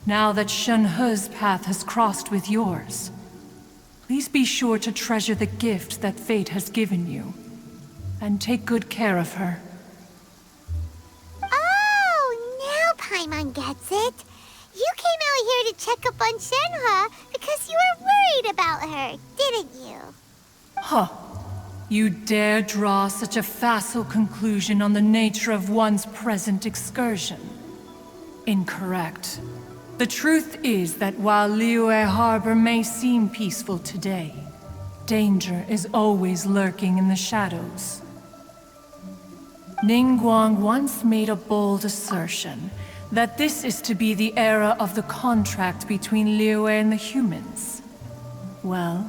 Now that Shenhe's path has crossed with yours, please be sure to treasure the gift that fate has given you, and take good care of her. Oh, now Paimon gets it. You came out here to check up on Shenhe because you were worried about her, didn't you? Huh. You dare draw such a facile conclusion on the nature of one's present excursion? Incorrect. The truth is that while Liyue Harbor may seem peaceful today, danger is always lurking in the shadows. Ningguang once made a bold assertion that this is to be the era of the contract between Liyue and the humans. Well,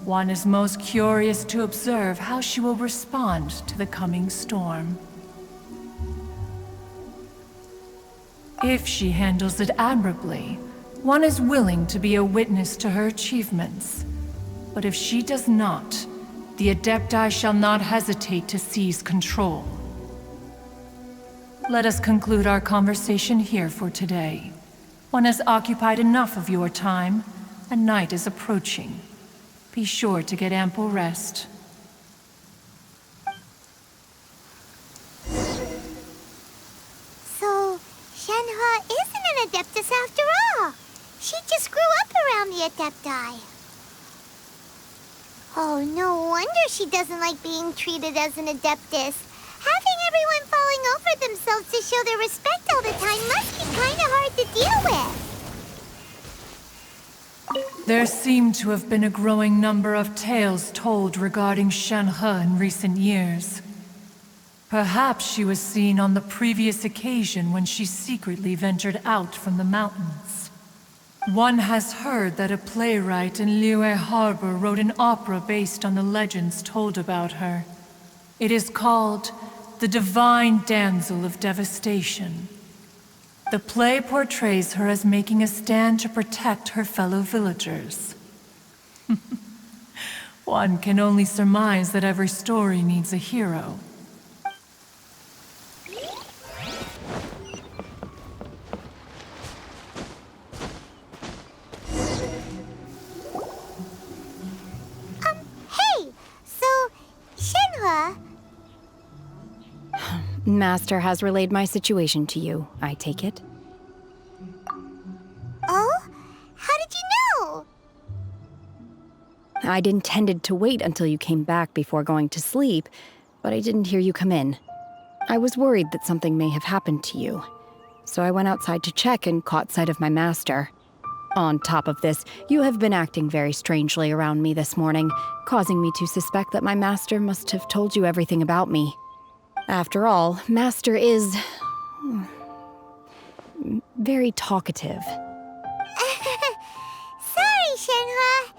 one is most curious to observe how she will respond to the coming storm. If she handles it admirably, one is willing to be a witness to her achievements. But if she does not, the Adepti shall not hesitate to seize control. Let us conclude our conversation here for today. One has occupied enough of your time, and night is approaching. Be sure to get ample rest. So, Shenhe isn't an Adeptus after all. She just grew up around the Adepti. Oh, no wonder she doesn't like being treated as an Adeptus. Having Everyone falling over themselves to show their respect all the time must be kinda hard to deal with. There seem to have been a growing number of tales told regarding Shenhe in recent years. Perhaps she was seen on the previous occasion when she secretly ventured out from the mountains. One has heard that a playwright in Liyue Harbor wrote an opera based on the legends told about her. It is called The Divine Damsel of Devastation. The play portrays her as making a stand to protect her fellow villagers. One can only surmise that every story needs a hero. Hey! So, Shenhe... Master has relayed my situation to you, I take it. Oh? How did you know? I'd intended to wait until you came back before going to sleep, but I didn't hear you come in. I was worried that something may have happened to you, so I went outside to check and caught sight of my master. On top of this, you have been acting very strangely around me this morning, causing me to suspect that my master must have told you everything about me. After all, Master is... very talkative. Sorry, Shenhe.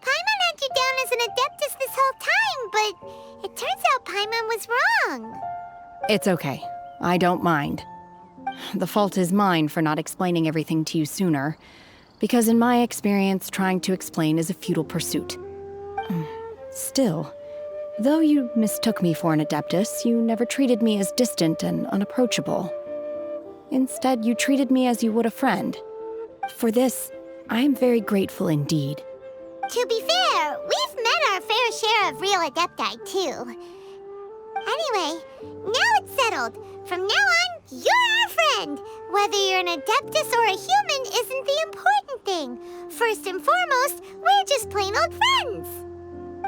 Paimon had you down as an Adeptus this whole time, but it turns out Paimon was wrong. It's okay. I don't mind. The fault is mine for not explaining everything to you sooner, because in my experience, trying to explain is a futile pursuit. Still, though you mistook me for an Adeptus, you never treated me as distant and unapproachable. Instead, you treated me as you would a friend. For this, I am very grateful indeed. To be fair, we've met our fair share of real Adepti, too. Anyway, now it's settled. From now on, you're our friend. Whether you're an Adeptus or a human isn't the important thing. First and foremost, we're just plain old friends.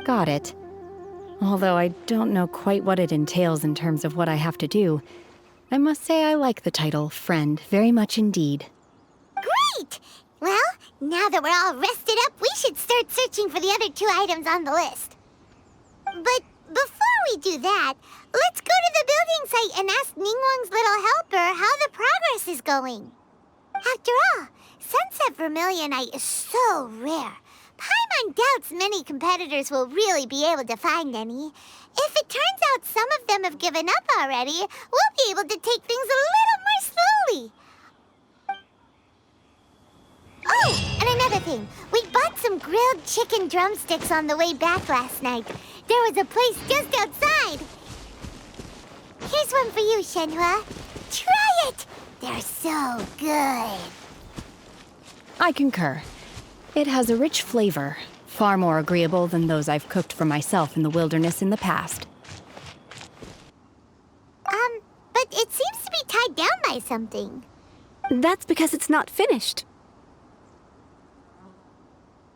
Got it. Although I don't know quite what it entails in terms of what I have to do, I must say I like the title Friend very much indeed. Great! Well, now that we're all rested up, we should start searching for the other 2 items on the list. But before we do that, let's go to the building site and ask Ningguang's little helper how the progress is going. After all, Sunset Vermillionite is so rare. Paimon doubts many competitors will really be able to find any. If it turns out some of them have given up already, we'll be able to take things a little more slowly. Oh, and another thing. We bought some grilled chicken drumsticks on the way back last night. There was a place just outside. Here's one for you, Shenhe. Try it! They're so good. I concur. It has a rich flavor, far more agreeable than those I've cooked for myself in the wilderness in the past. But it seems to be tied down by something. That's because it's not finished.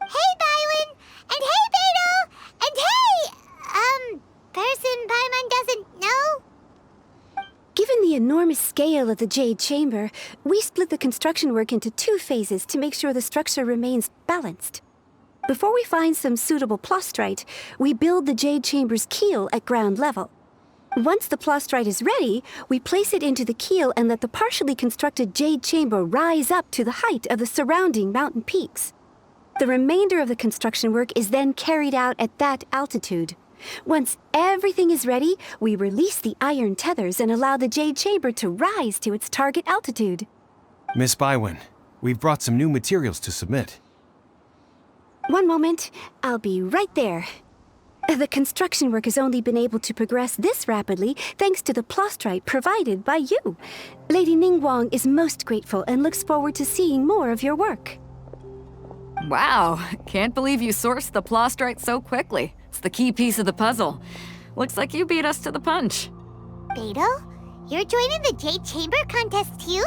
Hey, Bywin! And hey, Beidou! And hey, person Paimon doesn't know? Given the enormous scale of the Jade Chamber, we split the construction work into 2 phases to make sure the structure remains balanced. Before we find some suitable plastrite, we build the Jade Chamber's keel at ground level. Once the plastrite is ready, we place it into the keel and let the partially constructed Jade Chamber rise up to the height of the surrounding mountain peaks. The remainder of the construction work is then carried out at that altitude. Once everything is ready, we release the iron tethers and allow the Jade Chamber to rise to its target altitude. Miss Bywin, we've brought some new materials to submit. One moment, I'll be right there. The construction work has only been able to progress this rapidly thanks to the plastrite provided by you. Lady Ningguang is most grateful and looks forward to seeing more of your work. Wow, can't believe you sourced the plastrite so quickly. It's the key piece of the puzzle. Looks like you beat us to the punch. Beidou, you're joining the Jade Chamber contest too?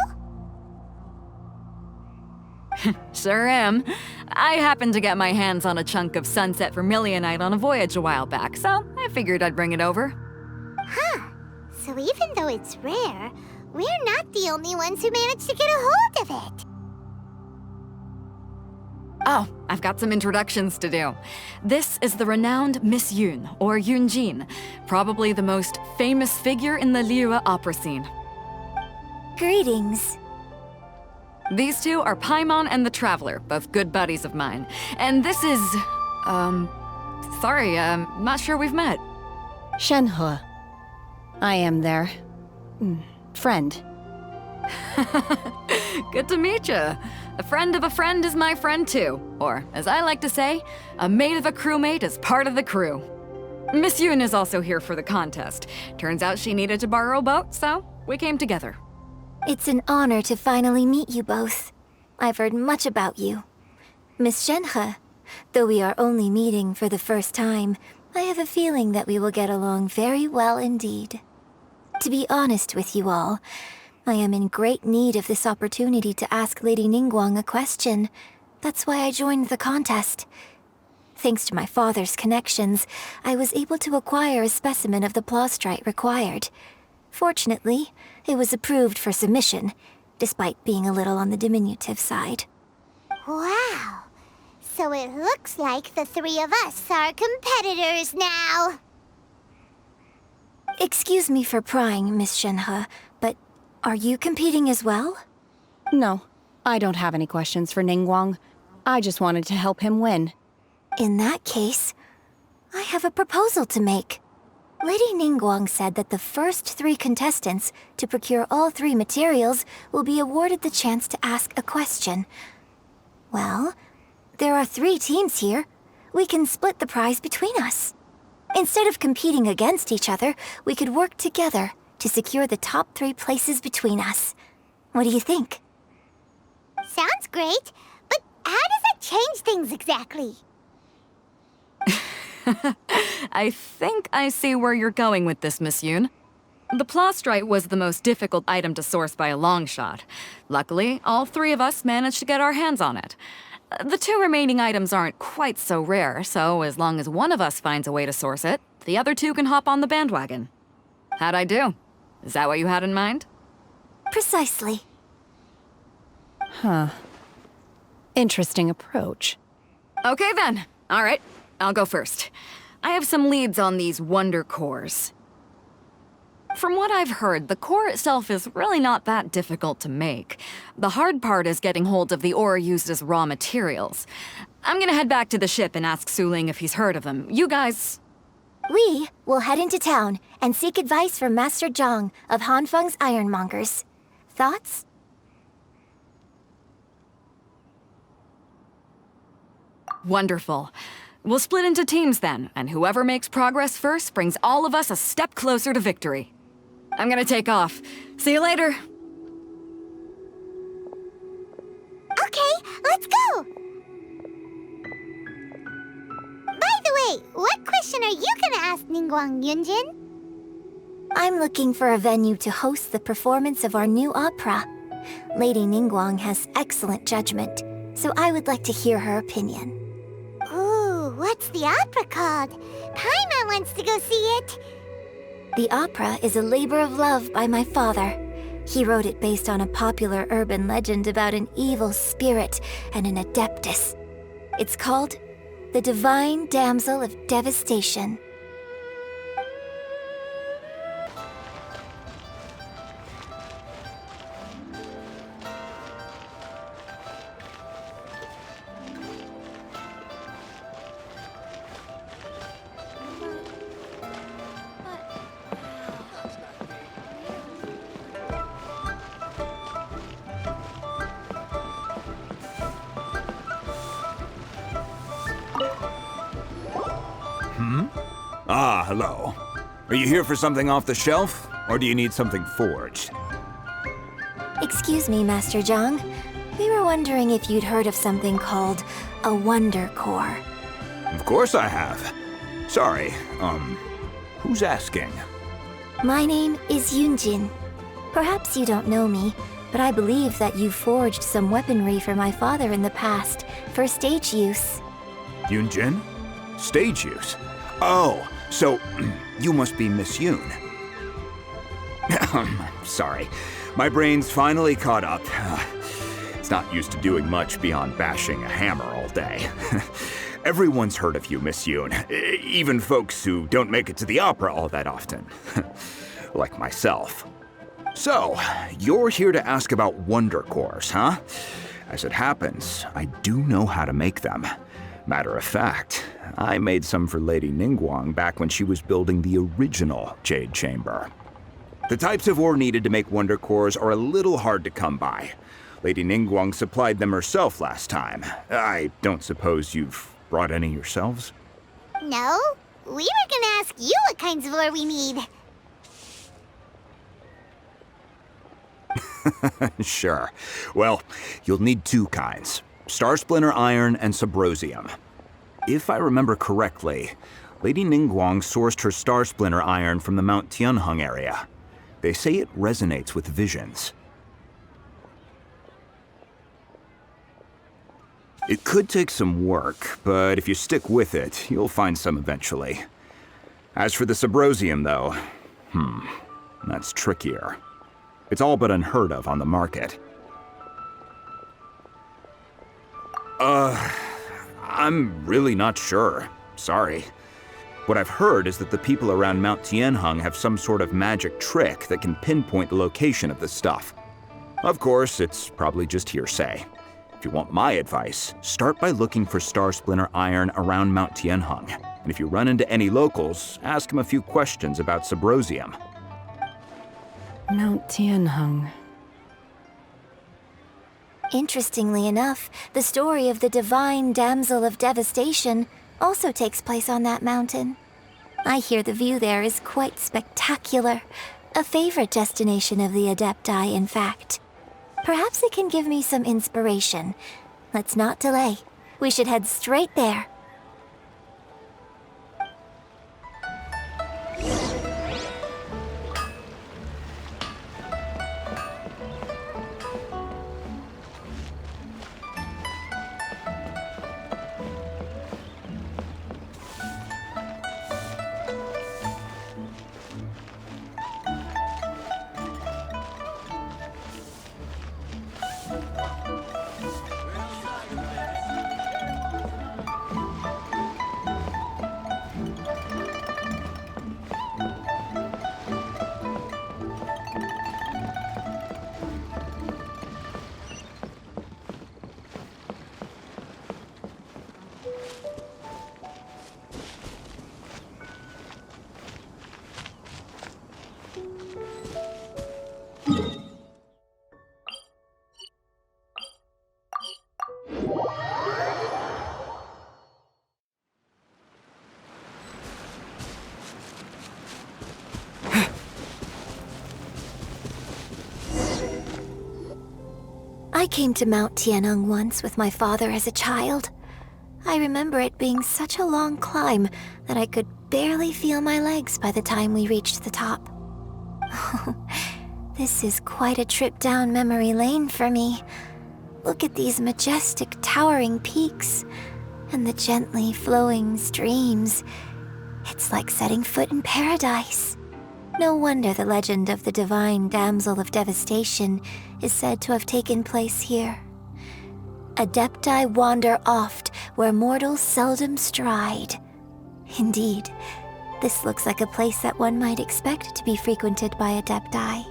Sure am. I happened to get my hands on a chunk of Sunset Vermillionite on a voyage a while back, so I figured I'd bring it over. Huh. So even though it's rare, we're not the only ones who managed to get a hold of it. Oh, I've got some introductions to do. This is the renowned Miss Yun, or Yun Jin, probably the most famous figure in the Liyue opera scene. Greetings. These two are Paimon and the Traveler, both good buddies of mine. And this is... sorry, not sure we've met. Shenhe. I am their... friend. Good to meet you. A friend of a friend is my friend too. Or, as I like to say, a mate of a crewmate is part of the crew. Miss Yun is also here for the contest. Turns out she needed to borrow a boat, so we came together. It's an honor to finally meet you both. I've heard much about you. Miss Shenhe, though we are only meeting for the first time, I have a feeling that we will get along very well indeed. To be honest with you all, I am in great need of this opportunity to ask Lady Ningguang a question. That's why I joined the contest. Thanks to my father's connections, I was able to acquire a specimen of the plaustrite required. Fortunately, it was approved for submission, despite being a little on the diminutive side. Wow! So it looks like the three of us are competitors now. Excuse me for prying, Miss Shenhe, but are you competing as well? No, I don't have any questions for Ningguang. I just wanted to help him win. In that case, I have a proposal to make. Lady Ningguang said that the first 3 contestants to procure all 3 materials will be awarded the chance to ask a question. Well, there are 3 teams here. We can split the prize between us. Instead of competing against each other, we could work together to secure the top 3 places between us. What do you think? Sounds great, but how does it change things exactly? I think I see where you're going with this, Miss Yun. The plaustrite was the most difficult item to source by a long shot. Luckily, all 3 of us managed to get our hands on it. The 2 remaining items aren't quite so rare, so as long as one of us finds a way to source it, the other 2 can hop on the bandwagon. How'd I do? Is that what you had in mind? Precisely. Huh. Interesting approach. Okay then. All right, I'll go first. I have some leads on these wonder cores. From what I've heard, the core itself is really not that difficult to make. The hard part is getting hold of the ore used as raw materials. I'm gonna head back to the ship and ask Suling if he's heard of them. You guys... We will head into town and seek advice from Master Zhang of Hanfeng's Ironmongers. Thoughts? Wonderful. We'll split into teams then, and whoever makes progress first brings all of us a step closer to victory. I'm gonna take off. See you later. Okay, let's go! By the way, what question are you gonna ask Ningguang, Yun Jin? I'm looking for a venue to host the performance of our new opera. Lady Ningguang has excellent judgment, so I would like to hear her opinion. Ooh, what's the opera called? Paimon wants to go see it. The opera is a labor of love by my father. He wrote it based on a popular urban legend about an evil spirit and an adeptus. It's called The Divine Damsel of Devastation. Ah, hello. Are you here for something off the shelf, or do you need something forged? Excuse me, Master Zhang. We were wondering if you'd heard of something called a Wonder Core. Of course I have. Sorry, who's asking? My name is Yun Jin. Perhaps you don't know me, but I believe that you forged some weaponry for my father in the past, for stage use. Yun Jin? Stage use? Oh, so you must be Miss Yun. Sorry. My brain's finally caught up. It's not used to doing much beyond bashing a hammer all day. Everyone's heard of you, Miss Yun. Even folks who don't make it to the opera all that often. Like myself. So, you're here to ask about wonder cores, huh? As it happens, I do know how to make them. Matter of fact, I made some for Lady Ningguang back when she was building the original Jade Chamber. The types of ore needed to make wonder cores are a little hard to come by. Lady Ningguang supplied them herself last time. I don't suppose you've brought any yourselves? No, we were gonna ask you what kinds of ore we need. Sure. Well, you'll need two kinds. Star Splinter Iron and Subrosium. If I remember correctly, Lady Ningguang sourced her Star Splinter Iron from the Mount Tianheng area. They say it resonates with visions. It could take some work, but if you stick with it, you'll find some eventually. As for the Subrosium, though, that's trickier. It's all but unheard of on the market. I'm really not sure. Sorry. What I've heard is that the people around Mount Tianheng have some sort of magic trick that can pinpoint the location of the stuff. Of course, it's probably just hearsay. If you want my advice, start by looking for Star Splinter Iron around Mount Tianheng. And if you run into any locals, ask them a few questions about Subrosium. Mount Tianheng. Interestingly enough, the story of the divine damsel of devastation also takes place on that mountain. I hear the view there is quite spectacular. A favorite destination of the adepti, in fact. Perhaps it can give me some inspiration. Let's not delay. We should head straight there. I came to Mount Tianheng once with my father as a child. I remember it being such a long climb that I could barely feel my legs by the time we reached the top. This is quite a trip down memory lane for me. Look at these majestic, towering peaks and the gently flowing streams. It's like setting foot in paradise. No wonder the legend of the divine damsel of devastation is said to have taken place here. Adepti wander oft where mortals seldom stride. Indeed, this looks like a place that one might expect to be frequented by adepti.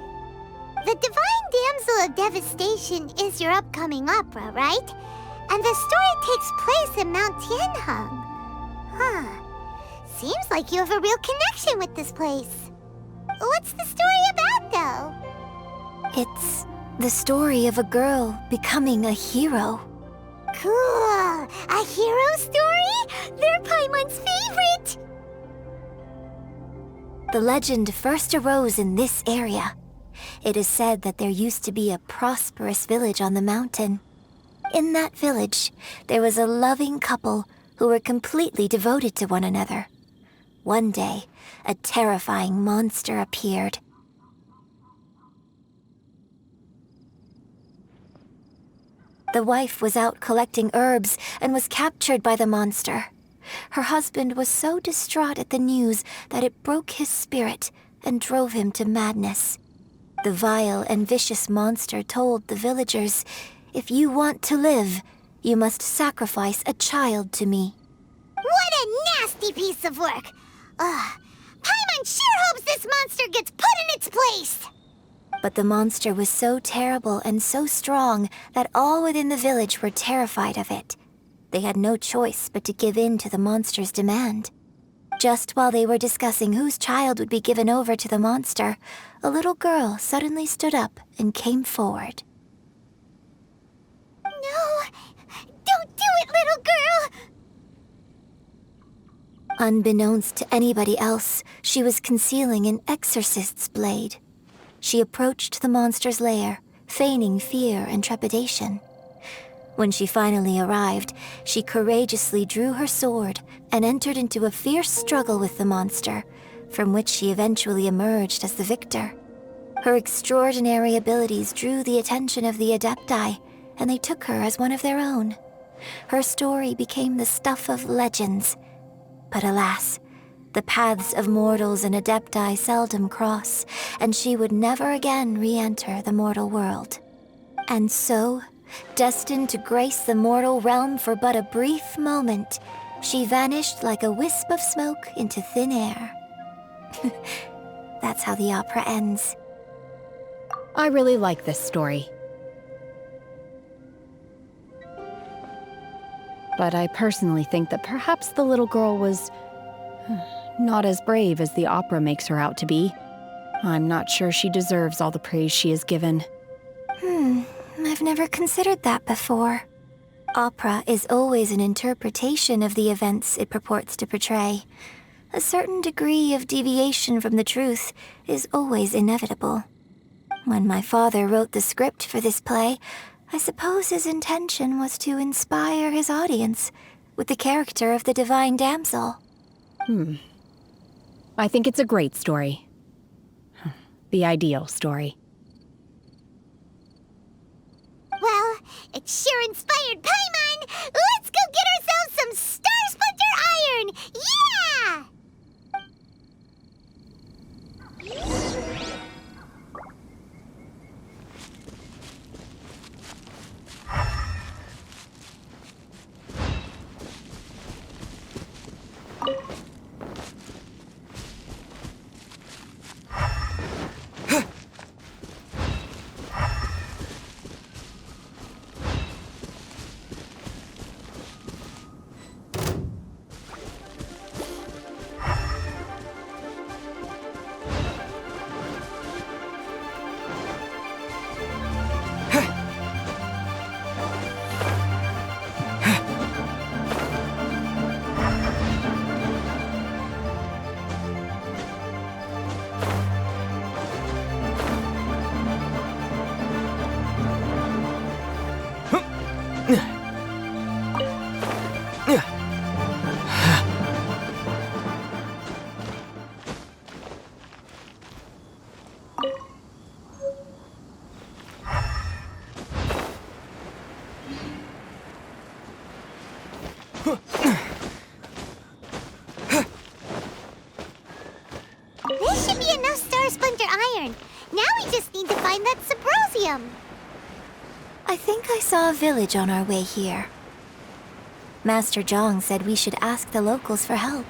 The divine damsel of devastation is your upcoming opera, right? And the story takes place in Mount Tianheng. Seems like you have a real connection with this place. What's the story about, though? It's the story of a girl becoming a hero. Cool! A hero story? They're Paimon's favorite! The legend first arose in this area. It is said that there used to be a prosperous village on the mountain. In that village, there was a loving couple who were completely devoted to one another. One day, a terrifying monster appeared. The wife was out collecting herbs and was captured by the monster. Her husband was so distraught at the news that it broke his spirit and drove him to madness. The vile and vicious monster told the villagers, "If you want to live, you must sacrifice a child to me." What a nasty piece of work! Paimon sure hopes this monster gets put in its place! But the monster was so terrible and so strong that all within the village were terrified of it. They had no choice but to give in to the monster's demand. Just while they were discussing whose child would be given over to the monster, a little girl suddenly stood up and came forward. No! Don't do it, little girl! Unbeknownst to anybody else, she was concealing an exorcist's blade. She approached the monster's lair, feigning fear and trepidation. When she finally arrived, she courageously drew her sword and entered into a fierce struggle with the monster, from which she eventually emerged as the victor. Her extraordinary abilities drew the attention of the adepti, and they took her as one of their own. Her story became the stuff of legends. But alas, the paths of mortals and adepti seldom cross, and she would never again re-enter the mortal world. And so, destined to grace the mortal realm for but a brief moment, she vanished like a wisp of smoke into thin air. That's how the opera ends. I really like this story. But I personally think that perhaps the little girl was not as brave as the opera makes her out to be. I'm not sure she deserves all the praise she is given. I've never considered that before. Opera is always an interpretation of the events it purports to portray. A certain degree of deviation from the truth is always inevitable. When my father wrote the script for this play, I suppose his intention was to inspire his audience with the character of the divine damsel. I think it's a great story. The ideal story. Well, it sure inspired Paimon! Let's go get ourselves some Star Splinter Iron! Yeah! This should be enough Star Splinter Iron. Now we just need to find that Subrosium. I think I saw a village on our way here. Master Zhang said we should ask the locals for help.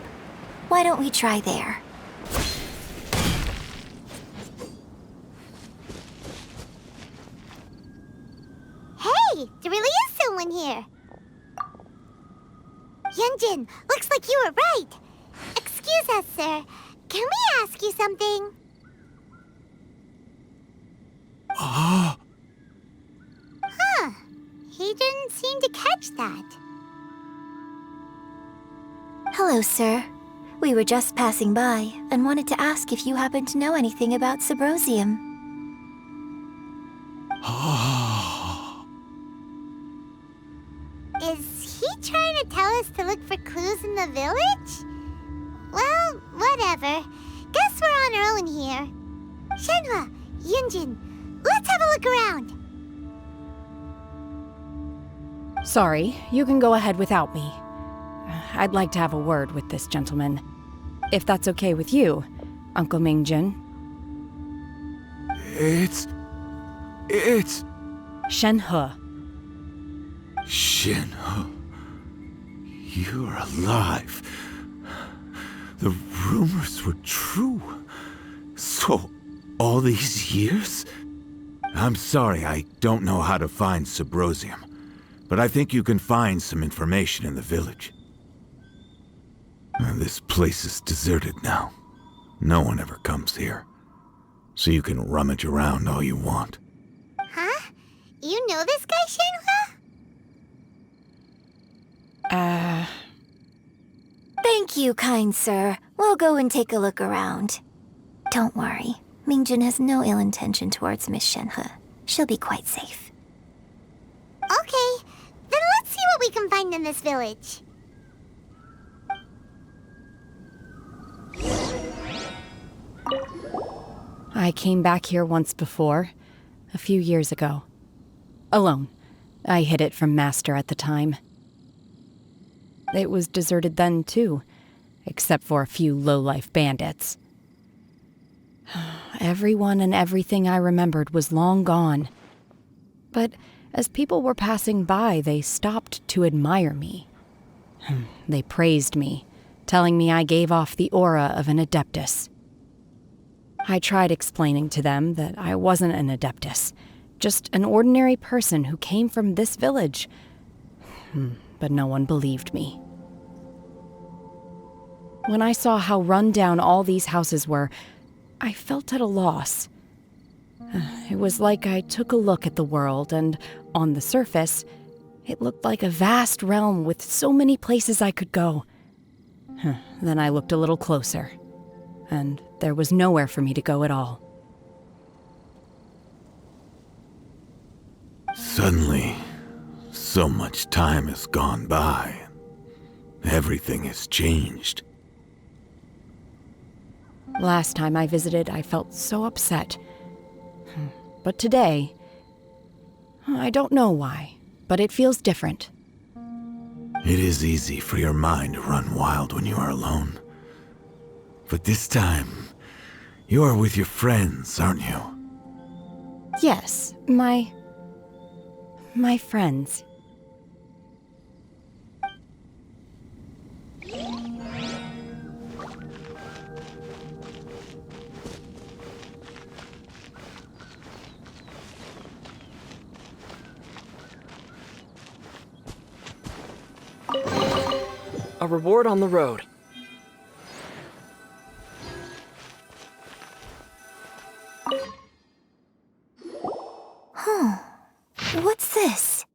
Why don't we try there? Hey, there really is someone here. Yun Jin, looks like you were right. Excuse us, sir. Can we ask you something? Huh. He didn't seem to catch that. Hello, sir. We were just passing by and wanted to ask if you happen to know anything about Subrosium. Is he trying to tell us to look for clues in the village? Well, whatever. Guess we're on our own here. Shenhe, Yun Jin, let's have a look around. Sorry, you can go ahead without me. I'd like to have a word with this gentleman. If that's okay with you, Uncle Mingjun. It's... Shenhe. Shenhe. You're alive. The rumors were true. So, all these years? I'm sorry, I don't know how to find Subrosium, but I think you can find some information in the village. This place is deserted now. No one ever comes here. So you can rummage around all you want. Huh? You know this guy, Shenhe? Thank you, kind sir. We'll go and take a look around. Don't worry. Mingjun has no ill intention towards Miss Shenhe. She'll be quite safe. Okay, then let's see what we can find in this village. I came back here once before, a few years ago. Alone. I hid it from Master at the time. It was deserted then, too, except for a few low-life bandits. Everyone and everything I remembered was long gone. But as people were passing by, they stopped to admire me. They praised me, telling me I gave off the aura of an Adeptus. I tried explaining to them that I wasn't an Adeptus, just an ordinary person who came from this village. But no one believed me. When I saw how run down all these houses were, I felt at a loss. It was like I took a look at the world, and on the surface, it looked like a vast realm with so many places I could go. Then I looked a little closer, and there was nowhere for me to go at all. Suddenly, so much time has gone by. Everything has changed. Last time I visited, I felt so upset. But today, I don't know why, but it feels different. It is easy for your mind to run wild when you are alone. But this time, you are with your friends, aren't you? Yes, my friends. A reward on the road. What's this?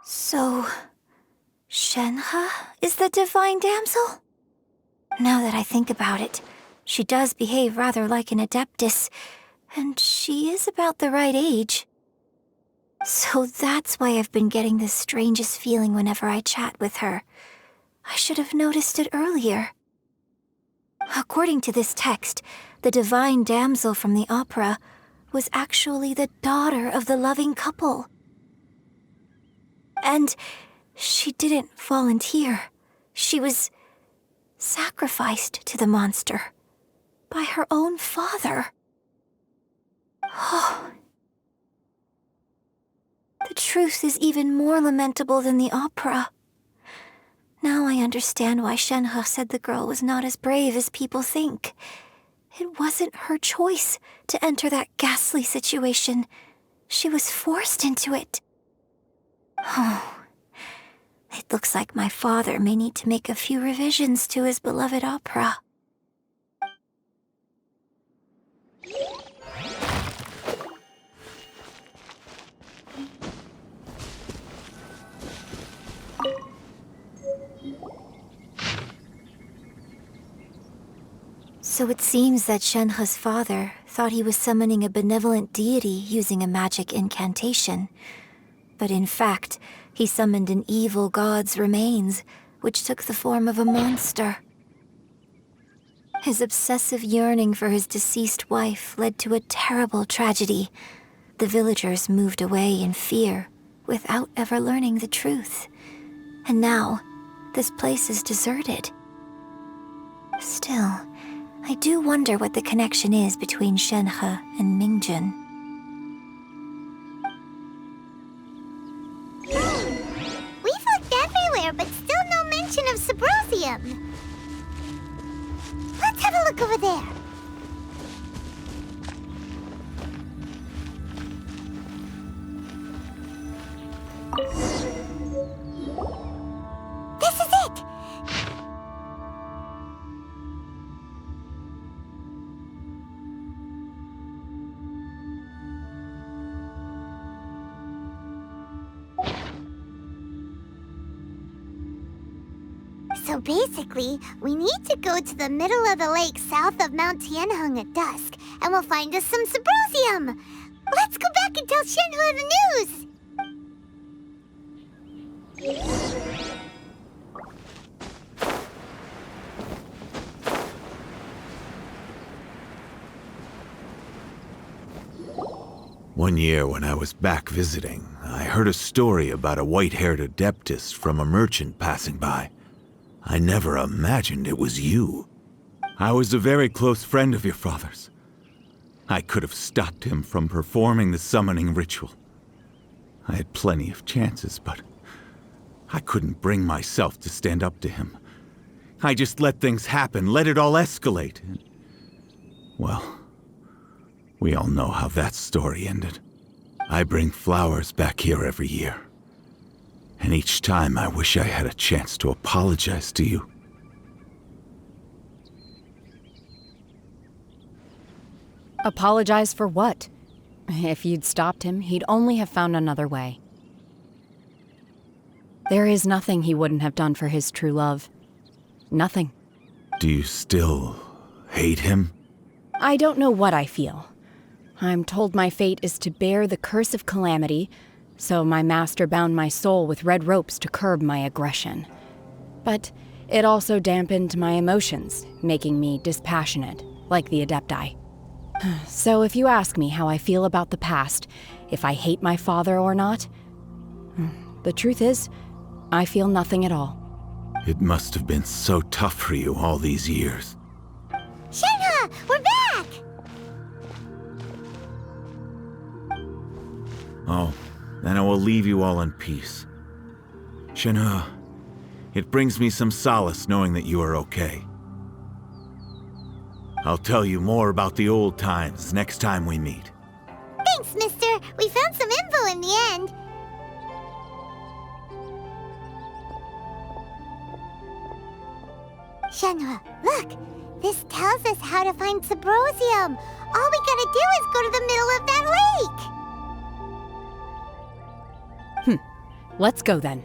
So, Shenhe is the divine damsel? Now that I think about it, she does behave rather like an Adeptus, and she is about the right age. So that's why I've been getting the strangest feeling whenever I chat with her. I should have noticed it earlier. According to this text, the divine damsel from the opera was actually the daughter of the loving couple. And she didn't volunteer. She was sacrificed to the monster by her own father. Oh. The truth is even more lamentable than the opera. Now I understand why Shenhe said the girl was not as brave as people think. It wasn't her choice to enter that ghastly situation. She was forced into it. Oh, it looks like my father may need to make a few revisions to his beloved opera. So it seems that Shenhe's father thought he was summoning a benevolent deity using a magic incantation. But in fact, he summoned an evil god's remains, which took the form of a monster. His obsessive yearning for his deceased wife led to a terrible tragedy. The villagers moved away in fear, without ever learning the truth. And now, this place is deserted. Still, I do wonder what the connection is between Shenhe and Mingjun. We've looked everywhere, but still no mention of Subrosium. Let's have a look over there. This is it! So basically, we need to go to the middle of the lake south of Mount Tianheng at dusk, and we'll find us some Subrosium! Let's go back and tell Shenhe the news! One year when I was back visiting, I heard a story about a white-haired Adeptus from a merchant passing by. I never imagined it was you. I was a very close friend of your father's. I could have stopped him from performing the summoning ritual. I had plenty of chances, but I couldn't bring myself to stand up to him. I just let things happen, let it all escalate. And, well, we all know how that story ended. I bring flowers back here every year. And each time I wish I had a chance to apologize to you. Apologize for what? If you'd stopped him, he'd only have found another way. There is nothing he wouldn't have done for his true love. Nothing. Do you still hate him? I don't know what I feel. I'm told my fate is to bear the curse of calamity, so my master bound my soul with red ropes to curb my aggression. But it also dampened my emotions, making me dispassionate, like the adepti. So if you ask me how I feel about the past, if I hate my father or not, the truth is, I feel nothing at all. It must have been so tough for you all these years. Shenhe, we're back! Oh, then I will leave you all in peace. Shenhe, it brings me some solace knowing that you are okay. I'll tell you more about the old times next time we meet. Thanks, mister. We found some info in the end. Shenhe, look! This tells us how to find Subrosium. All we gotta do is go to the middle of that lake! Let's go then.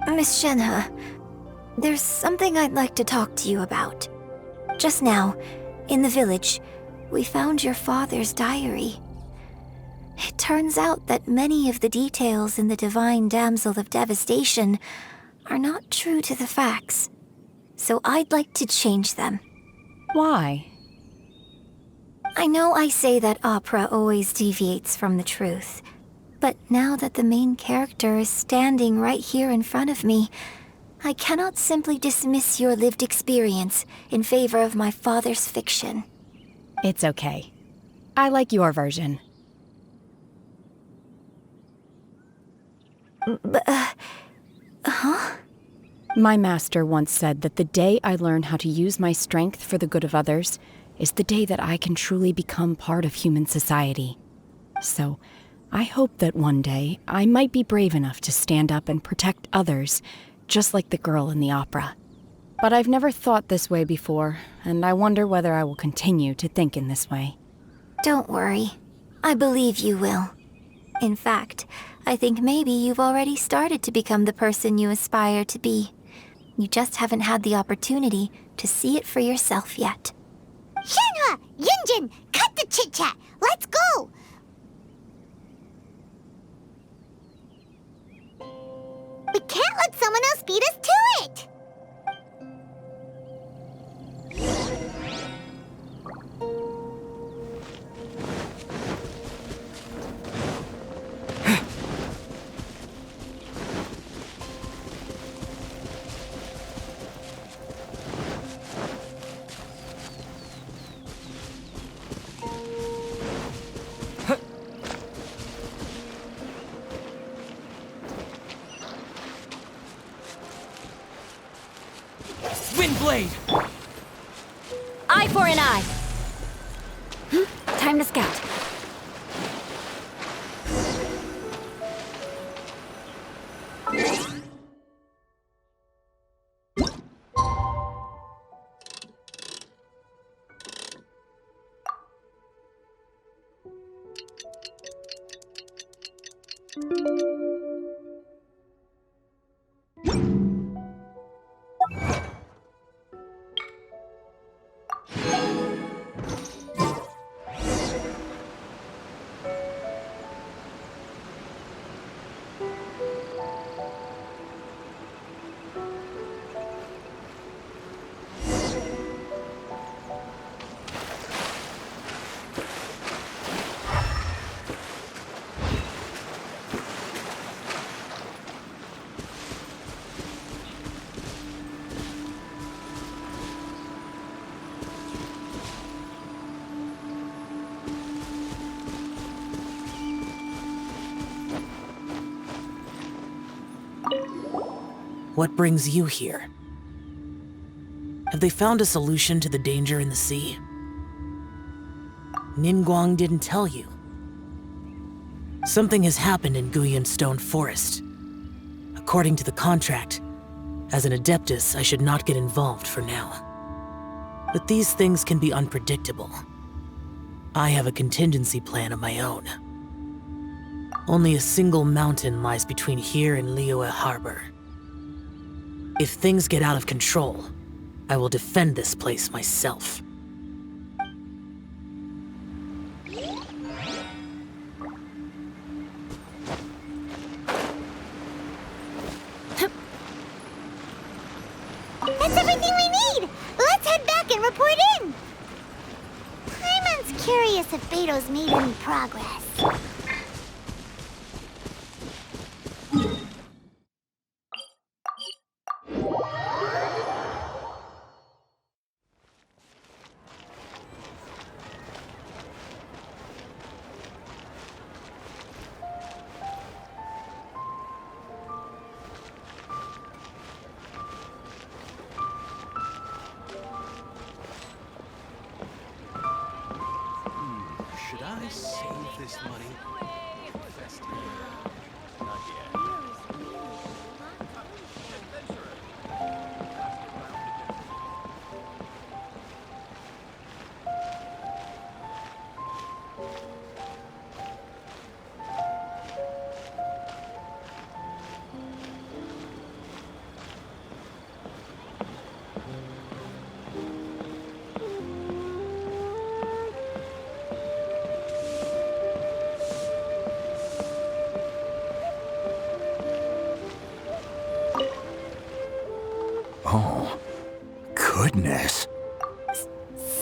Miss Shenhe, there's something I'd like to talk to you about. Just now, in the village, we found your father's diary. It turns out that many of the details in the divine damsel of devastation are not true to the facts. So I'd like to change them. Why? I know I say that opera always deviates from the truth, but now that the main character is standing right here in front of me, I cannot simply dismiss your lived experience in favor of my father's fiction. It's okay. I like your version. Huh? My master once said that the day I learn how to use my strength for the good of others is the day that I can truly become part of human society. So, I hope that one day I might be brave enough to stand up and protect others, just like the girl in the opera. But I've never thought this way before, and I wonder whether I will continue to think in this way. Don't worry. I believe you will. In fact, I think maybe you've already started to become the person you aspire to be. You just haven't had the opportunity to see it for yourself yet. Shenhe! Yun Jin! Cut the chit-chat! Let's go! We can't let someone else beat us to it! Windblade! Eye for an eye! Time to scout. What brings you here? Have they found a solution to the danger in the sea? Ningguang didn't tell you. Something has happened in Guyun Stone Forest. According to the contract, as an Adeptus, I should not get involved for now. But these things can be unpredictable. I have a contingency plan of my own. Only a single mountain lies between here and Liyue Harbor. If things get out of control, I will defend this place myself. That's everything we need! Let's head back and report in! Paimon's curious if Beidou's made any progress. Should I save this money? Not yet. Oh, goodness.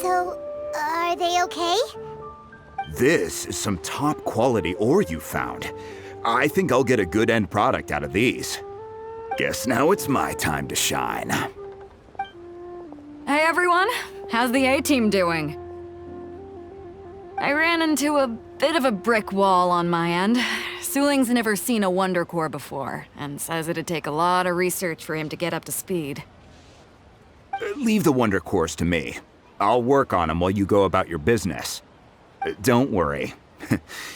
So, are they okay? This is some top quality ore you found. I think I'll get a good end product out of these. Guess now it's my time to shine. Hey everyone, how's the A-team doing? I ran into a bit of a brick wall on my end. Suling's never seen a Wonder Core before, and says it'd take a lot of research for him to get up to speed. Leave the Wonder Cores to me. I'll work on them while you go about your business. Don't worry.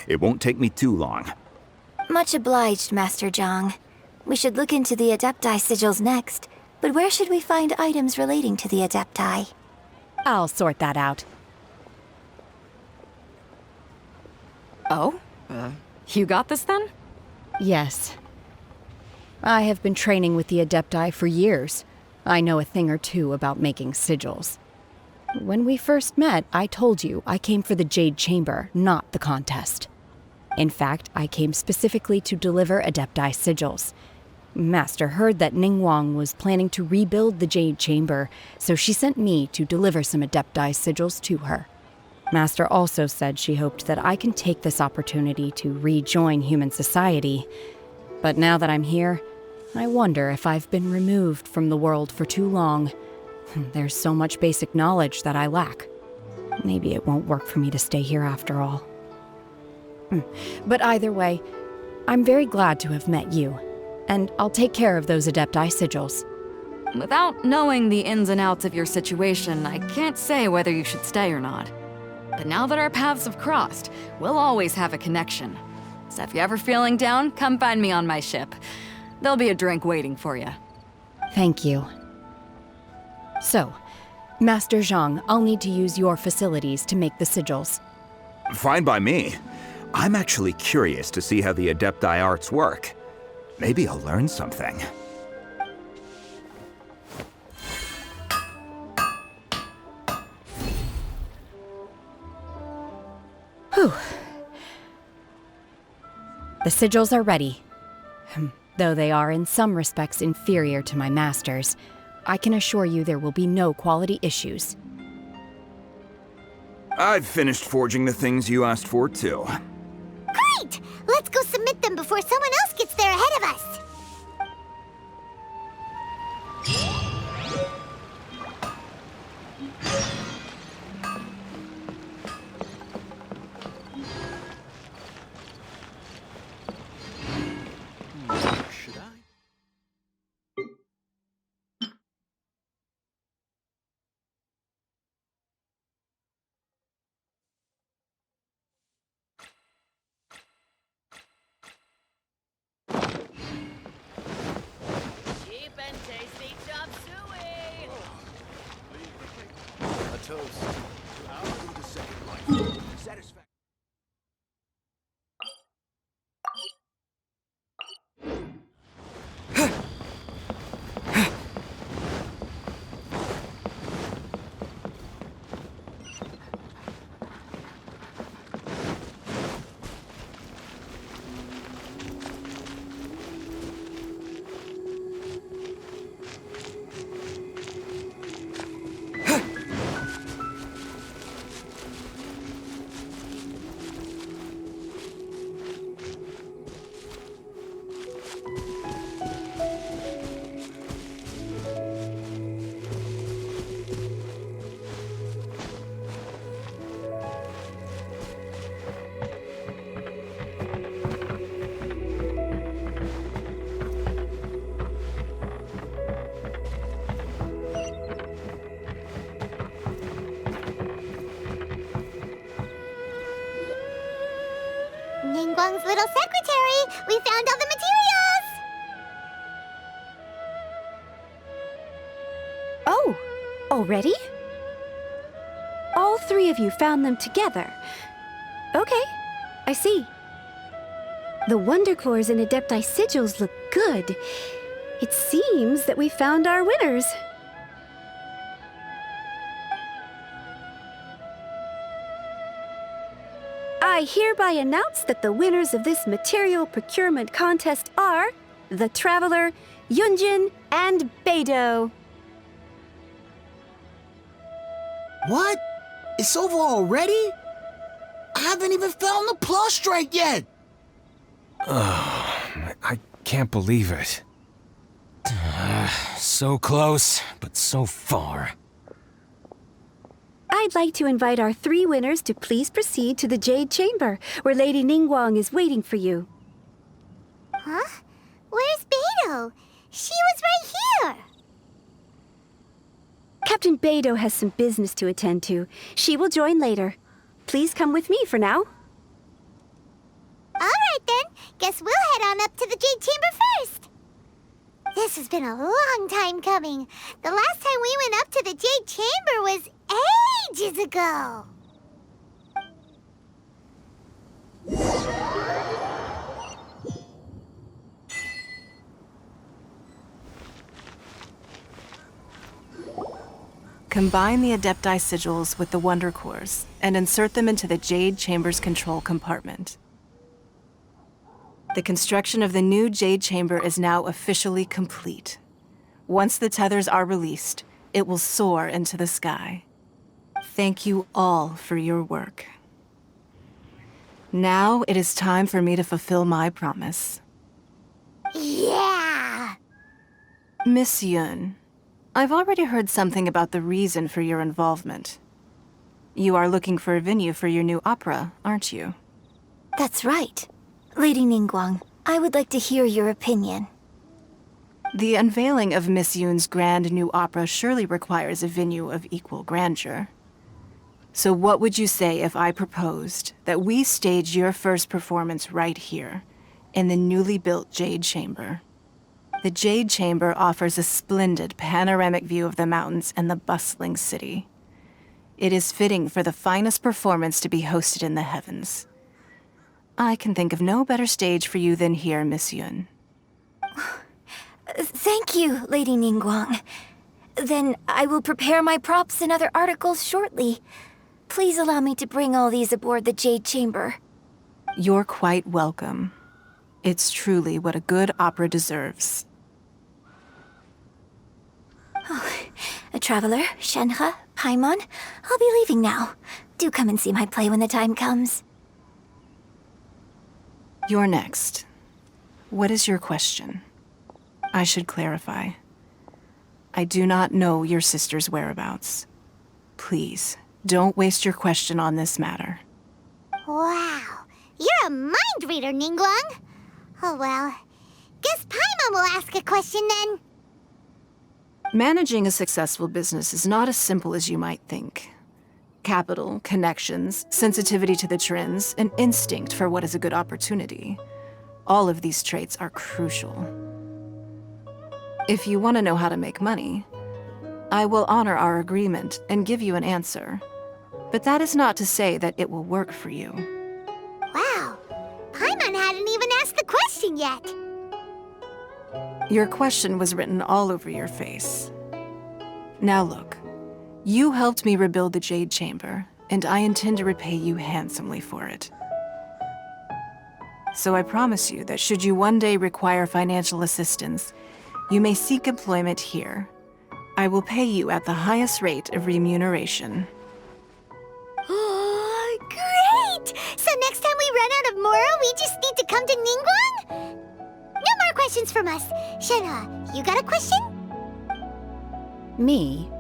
It won't take me too long. Much obliged, Master Zhang. We should look into the adepti sigils next, but where should we find items relating to the adepti? I'll sort that out. Oh? You got this then? Yes. I have been training with the adepti for years. I know a thing or two about making sigils. When we first met, I told you I came for the Jade Chamber, not the contest. In fact, I came specifically to deliver adepti sigils. Master heard that Ningguang was planning to rebuild the Jade Chamber, so she sent me to deliver some adepti sigils to her. Master also said she hoped that I can take this opportunity to rejoin human society. But now that I'm here, I wonder if I've been removed from the world for too long. There's so much basic knowledge that I lack. Maybe it won't work for me to stay here after all. But either way, I'm very glad to have met you, and I'll take care of those adepti sigils. Without knowing the ins and outs of your situation, I can't say whether you should stay or not. But now that our paths have crossed, we'll always have a connection. So if you're ever feeling down, come find me on my ship. There'll be a drink waiting for you. Thank you. So, Master Zhang, I'll need to use your facilities to make the sigils. Fine by me. I'm actually curious to see how the adepti arts work. Maybe I'll learn something. Whew. The sigils are ready. Though they are in some respects inferior to my master's, I can assure you there will be no quality issues. I've finished forging the things you asked for, too. Great! Let's go submit them before someone else gets there ahead of us. Should I? Cheap and tasty chop suey! A toast to our the second life. Satisfaction. Ningguang's little secretary! We found all the materials! Oh, already? All three of you found them together. Okay, I see. The Wonder Cores and Adepti sigils look good. It seems that we found our winners. I hereby announce that the winners of this material procurement contest are the Traveler, Yun Jin, and Beidou. What? It's over already? I haven't even found the prostrate yet! I can't believe it. So close, but so far. I'd like to invite our three winners to please proceed to the Jade Chamber, where Lady Ningguang is waiting for you. Huh? Where's Beidou? She was right here! Captain Beidou has some business to attend to. She will join later. Please come with me for now. Alright then, guess we'll head on up to the Jade Chamber first. This has been a long time coming. The last time we went up to the Jade Chamber was ages ago. Combine the adepti sigils with the Wonder Cores and insert them into the Jade Chamber's control compartment. The construction of the new Jade Chamber is now officially complete. Once the tethers are released, it will soar into the sky. Thank you all for your work. Now it is time for me to fulfill my promise. Yeah! Miss Yun, I've already heard something about the reason for your involvement. You are looking for a venue for your new opera, aren't you? That's right. Lady Ningguang, I would like to hear your opinion. The unveiling of Miss Yun's grand new opera surely requires a venue of equal grandeur. So what would you say if I proposed that we stage your first performance right here, in the newly built Jade Chamber? The Jade Chamber offers a splendid panoramic view of the mountains and the bustling city. It is fitting for the finest performance to be hosted in the heavens. I can think of no better stage for you than here, Miss Yun. Thank you, Lady Ningguang. Then I will prepare my props and other articles shortly. Please allow me to bring all these aboard the Jade Chamber. You're quite welcome. It's truly what a good opera deserves. A traveler, Shenhe, Paimon, I'll be leaving now. Do come and see my play when the time comes. You're next. What is your question? I should clarify. I do not know your sister's whereabouts. Please, don't waste your question on this matter. Wow, you're a mind reader, Ningguang. Oh well, guess Paimon will ask a question then. Managing a successful business is not as simple as you might think. Capital, connections, sensitivity to the trends, and instinct for what is a good opportunity. All of these traits are crucial. If you want to know how to make money, I will honor our agreement and give you an answer. But that is not to say that it will work for you. Wow, Paimon hadn't even asked the question yet. Your question was written all over your face. Now look, you helped me rebuild the Jade Chamber, and I intend to repay you handsomely for it. So I promise you that should you one day require financial assistance, you may seek employment here. I will pay you at the highest rate of remuneration. Oh, great! So next time we run out of Mora, we just need to come to Ningguang? No more questions from us. Shenhe, you got a question? Me?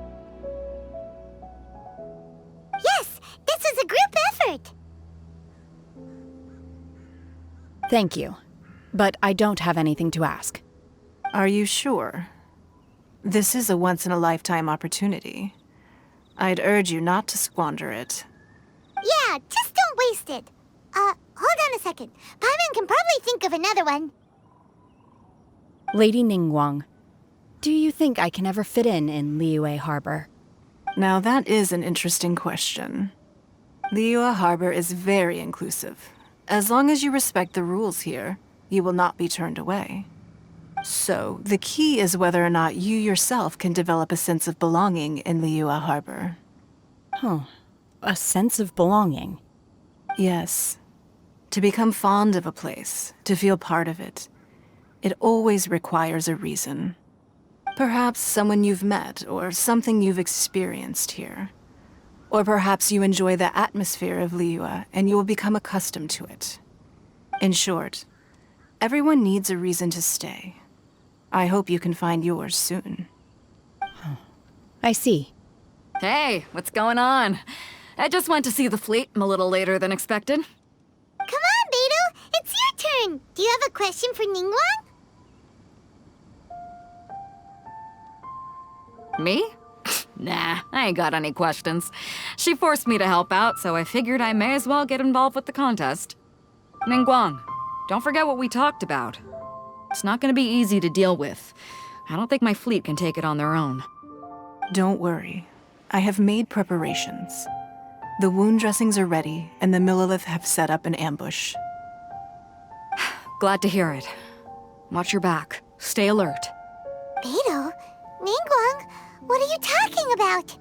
Yes, this is a group effort. Thank you. But I don't have anything to ask. Are you sure? This is a once-in-a-lifetime opportunity. I'd urge you not to squander it. Yeah, just don't waste it. Hold on a second. Paimon can probably think of another one. Lady Ningguang, do you think I can ever fit in Liyue Harbor? Now that is an interesting question. Liyue Harbor is very inclusive. As long as you respect the rules here, you will not be turned away. So, the key is whether or not you yourself can develop a sense of belonging in Liyue Harbor. Huh. A sense of belonging? Yes. To become fond of a place, to feel part of it, it always requires a reason. Perhaps someone you've met, or something you've experienced here. Or perhaps you enjoy the atmosphere of Liyue, and you will become accustomed to it. In short, everyone needs a reason to stay. I hope you can find yours soon. I see. Hey, what's going on? I just went to see the fleet a little later than expected. Come on, Beidou! It's your turn! Do you have a question for Ningguang? Me? Nah, I ain't got any questions. She forced me to help out, so I figured I may as well get involved with the contest. Ningguang, don't forget what we talked about. It's not gonna be easy to deal with. I don't think my fleet can take it on their own. Don't worry. I have made preparations. The wound dressings are ready, and the Millilith have set up an ambush. Glad to hear it. Watch your back. Stay alert. Beidou? Ningguang? What are you talking about?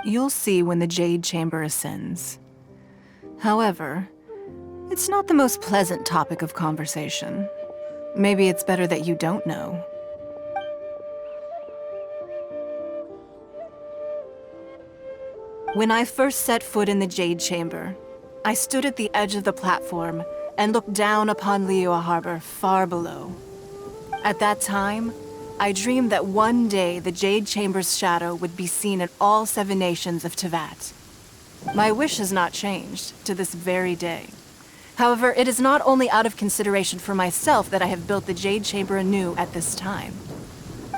You'll see when the Jade Chamber ascends. However, It's not the most pleasant topic of conversation. Maybe it's better that you don't know. When I first set foot in the Jade Chamber, I stood at the edge of the platform and looked down upon Liyue Harbor far below. At that time, I dreamed that one day the Jade Chamber's shadow would be seen in all 7 nations of Teyvat. My wish has not changed to this very day. However, it is not only out of consideration for myself that I have built the Jade Chamber anew at this time.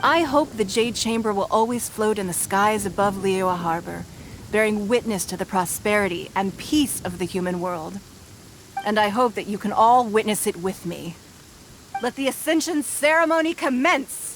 I hope the Jade Chamber will always float in the skies above Liyue Harbor, bearing witness to the prosperity and peace of the human world. And I hope that you can all witness it with me. Let the ascension ceremony commence!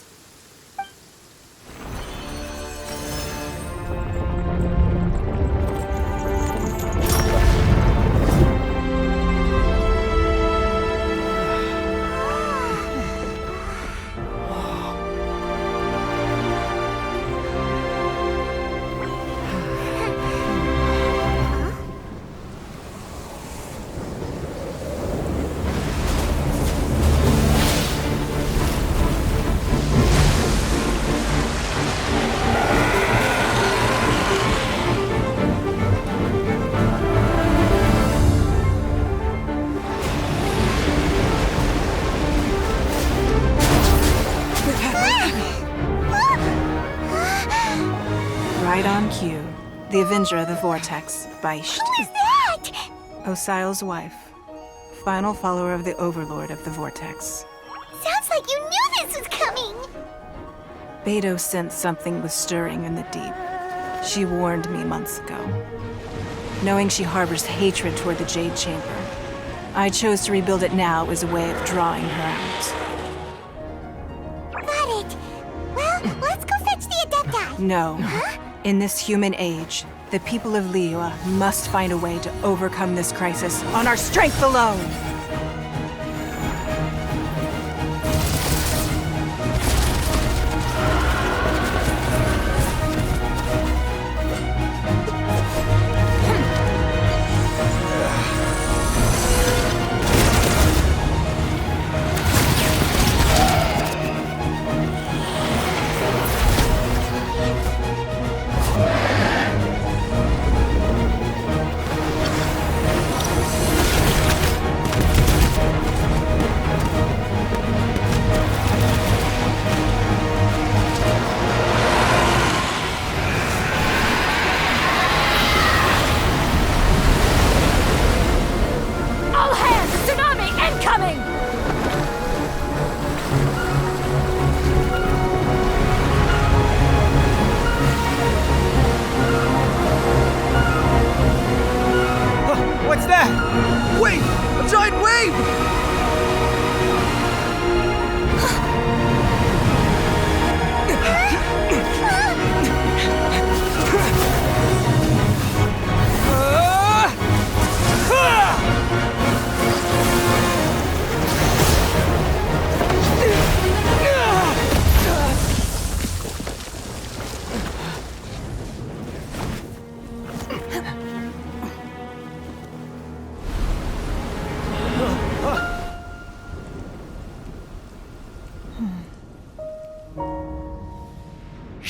Right on cue. The Avenger of the Vortex, Beidou. Who is that? Osials' wife. Final follower of the Overlord of the Vortex. Sounds like you knew this was coming! Beidou sensed something was stirring in the deep. She warned me months ago. Knowing she harbors hatred toward the Jade Chamber, I chose to rebuild it now as a way of drawing her out. Got it. Well, let's go fetch the adepti. No. In this human age, the people of Liyue must find a way to overcome this crisis on our strength alone! What's that? Wait! A giant wave!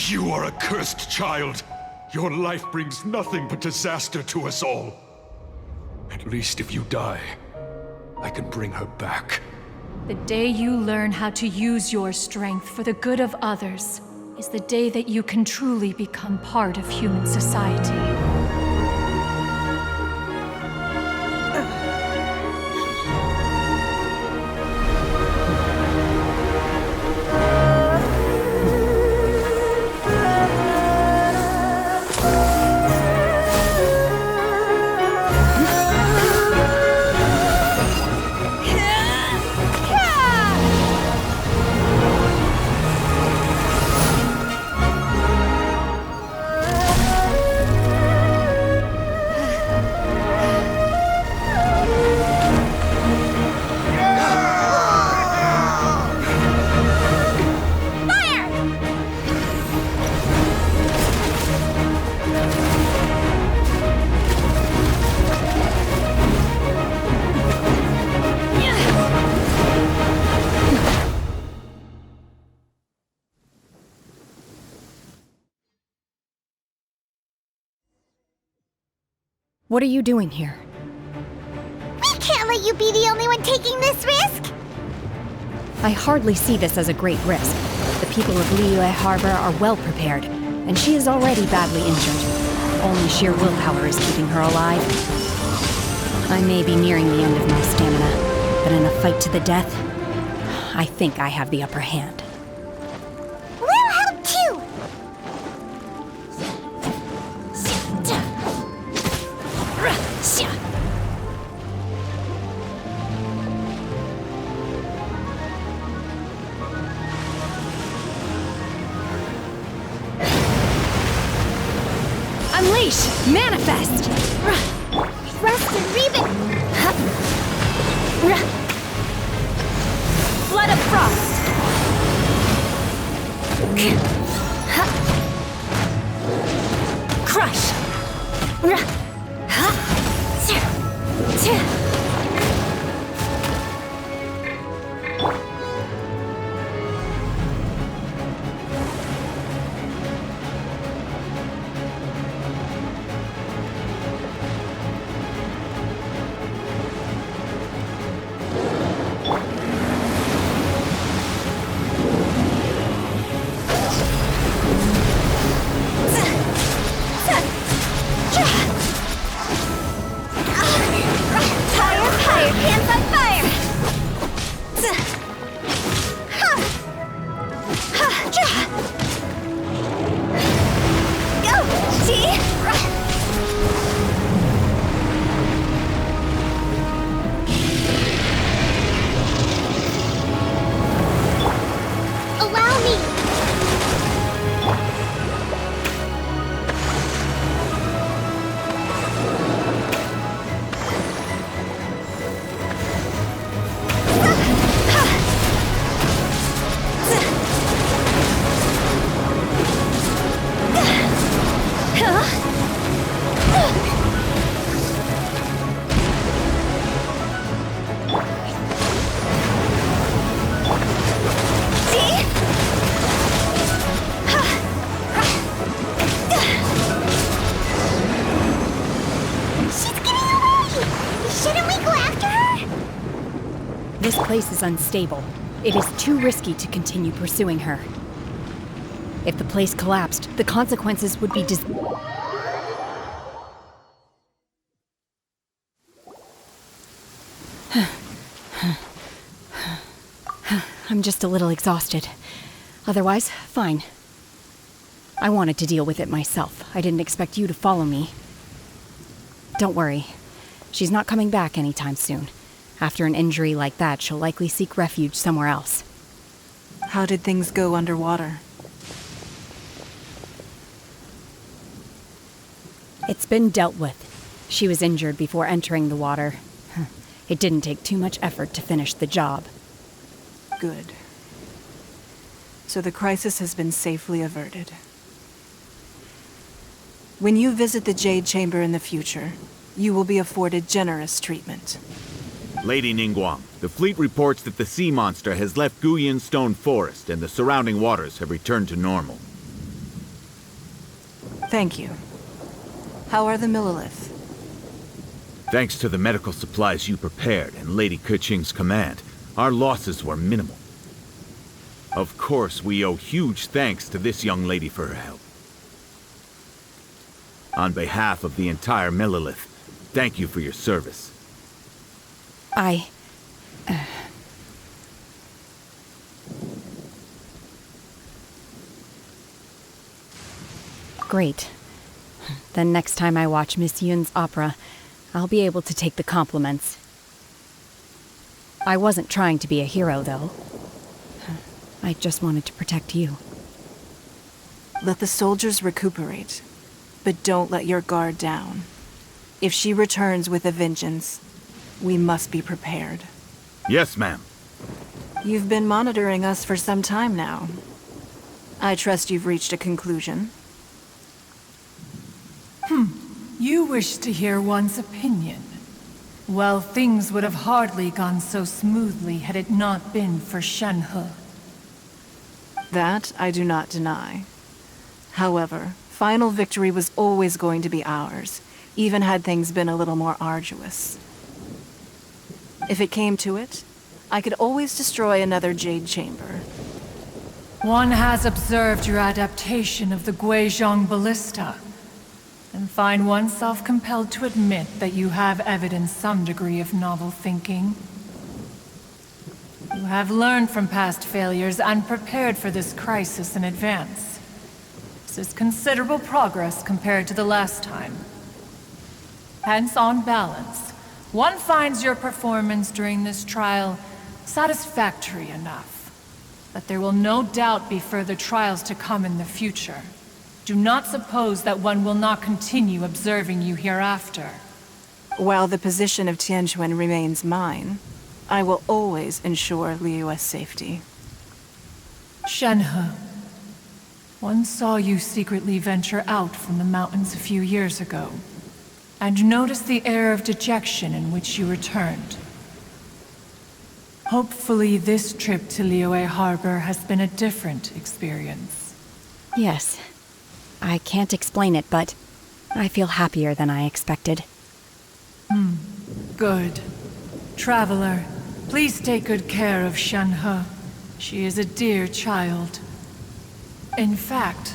You are a cursed child. Your life brings nothing but disaster to us all. At least if you die, I can bring her back. The day you learn how to use your strength for the good of others is the day that you can truly become part of human society. What are you doing here? We can't let you be the only one taking this risk! I hardly see this as a great risk. The people of Liyue Harbor are well prepared, and she is already badly injured. Only sheer willpower is keeping her alive. I may be nearing the end of my stamina, but in a fight to the death, I think I have the upper hand. We'll help too! Unleash! Manifest! Rest and Reben! Flood of Frost! Crush! This place is unstable. It is too risky to continue pursuing her. If the place collapsed, the consequences would be I'm just a little exhausted. Otherwise, fine. I wanted to deal with it myself. I didn't expect you to follow me. Don't worry. She's not coming back anytime soon. After an injury like that, she'll likely seek refuge somewhere else. How did things go underwater? It's been dealt with. She was injured before entering the water. It didn't take too much effort to finish the job. Good. So the crisis has been safely averted. When you visit the Jade Chamber in the future, you will be afforded generous treatment. Lady Ningguang, the fleet reports that the sea monster has left Guyun Stone Forest and the surrounding waters have returned to normal. Thank you. How are the Millilith? Thanks to the medical supplies you prepared and Lady Keqing's command, our losses were minimal. Of course, we owe huge thanks to this young lady for her help. On behalf of the entire Millilith, thank you for your service. Great. Then next time I watch Miss Yun's opera, I'll be able to take the compliments. I wasn't trying to be a hero, though. I just wanted to protect you. Let the soldiers recuperate, but don't let your guard down. If she returns with a vengeance, we must be prepared. Yes, ma'am. You've been monitoring us for some time now. I trust you've reached a conclusion. You wish to hear one's opinion. Well, things would have hardly gone so smoothly had it not been for Shenhe. That I do not deny. However, final victory was always going to be ours, even had things been a little more arduous. If it came to it, I could always destroy another Jade Chamber. One has observed your adaptation of the Guizhong Ballista, and find oneself compelled to admit that you have evidenced some degree of novel thinking. You have learned from past failures and prepared for this crisis in advance. This is considerable progress compared to the last time. Hence, on balance, one finds your performance during this trial satisfactory enough. But there will no doubt be further trials to come in the future. Do not suppose that one will not continue observing you hereafter. While the position of Tianheng remains mine, I will always ensure Liyue's safety. Shenhe, one saw you secretly venture out from the mountains a few years ago, and noticed the air of dejection in which you returned. Hopefully this trip to Liyue Harbor has been a different experience. Yes. I can't explain it, but I feel happier than I expected. Good. Traveler, please take good care of Shenhe. She is a dear child. In fact,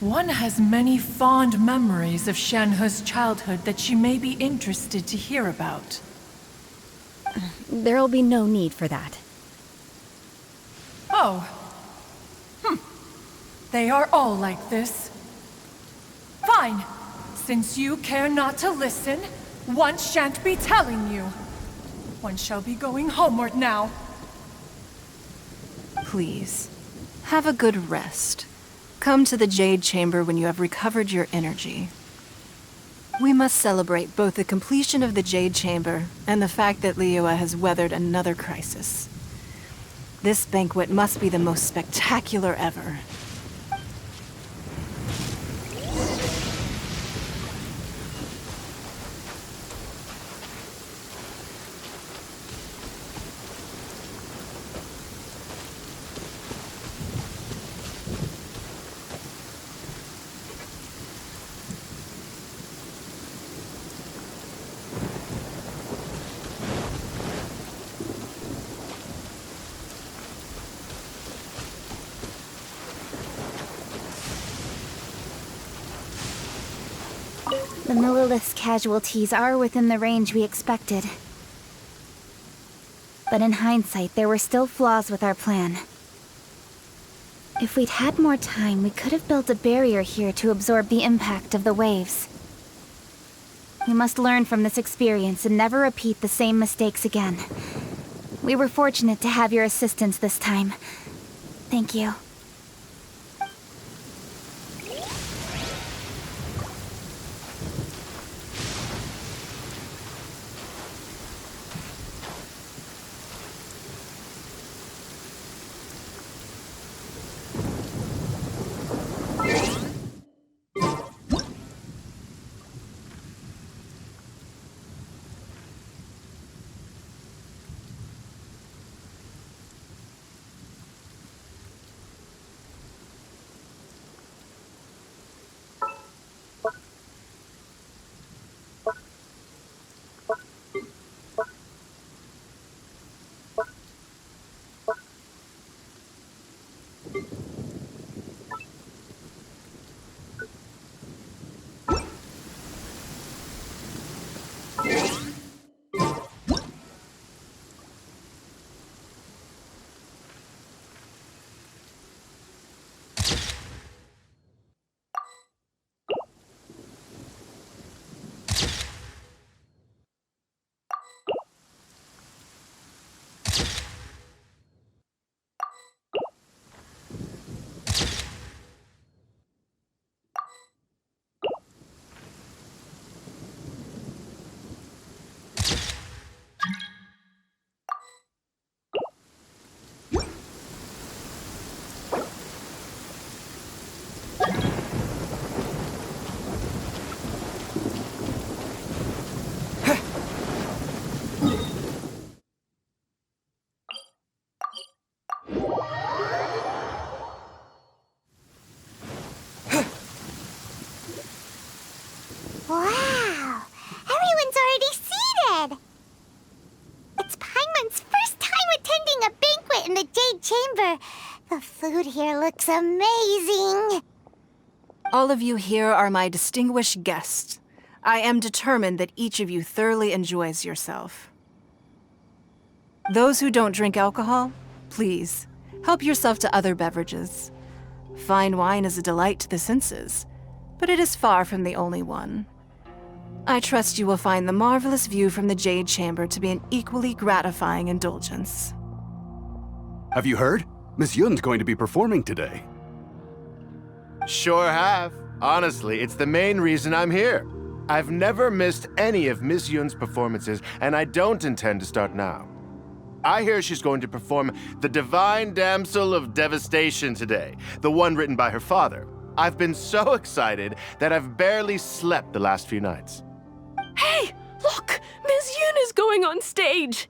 one has many fond memories of Shenhe's childhood that she may be interested to hear about. There'll be no need for that. Oh. They are all like this. Fine. Since you care not to listen, one shan't be telling you. One shall be going homeward now. Please, have a good rest. Come to the Jade Chamber when you have recovered your energy. We must celebrate both the completion of the Jade Chamber and the fact that Liyue has weathered another crisis. This banquet must be the most spectacular ever. The Millilith's casualties are within the range we expected. But in hindsight, there were still flaws with our plan. If we'd had more time, we could have built a barrier here to absorb the impact of the waves. We must learn from this experience and never repeat the same mistakes again. We were fortunate to have your assistance this time. Thank you. looks amazing! All of you here are my distinguished guests. I am determined that each of you thoroughly enjoys yourself. Those who don't drink alcohol, please, help yourself to other beverages. Fine wine is a delight to the senses, but it is far from the only one. I trust you will find the marvelous view from the Jade Chamber to be an equally gratifying indulgence. Have you heard? Miss Yun's going to be performing today. Sure have. Honestly, it's the main reason I'm here. I've never missed any of Miss Yun's performances, and I don't intend to start now. I hear she's going to perform the Divine Damsel of Devastation today, the one written by her father. I've been so excited that I've barely slept the last few nights. Hey, look! Miss Yun is going on stage!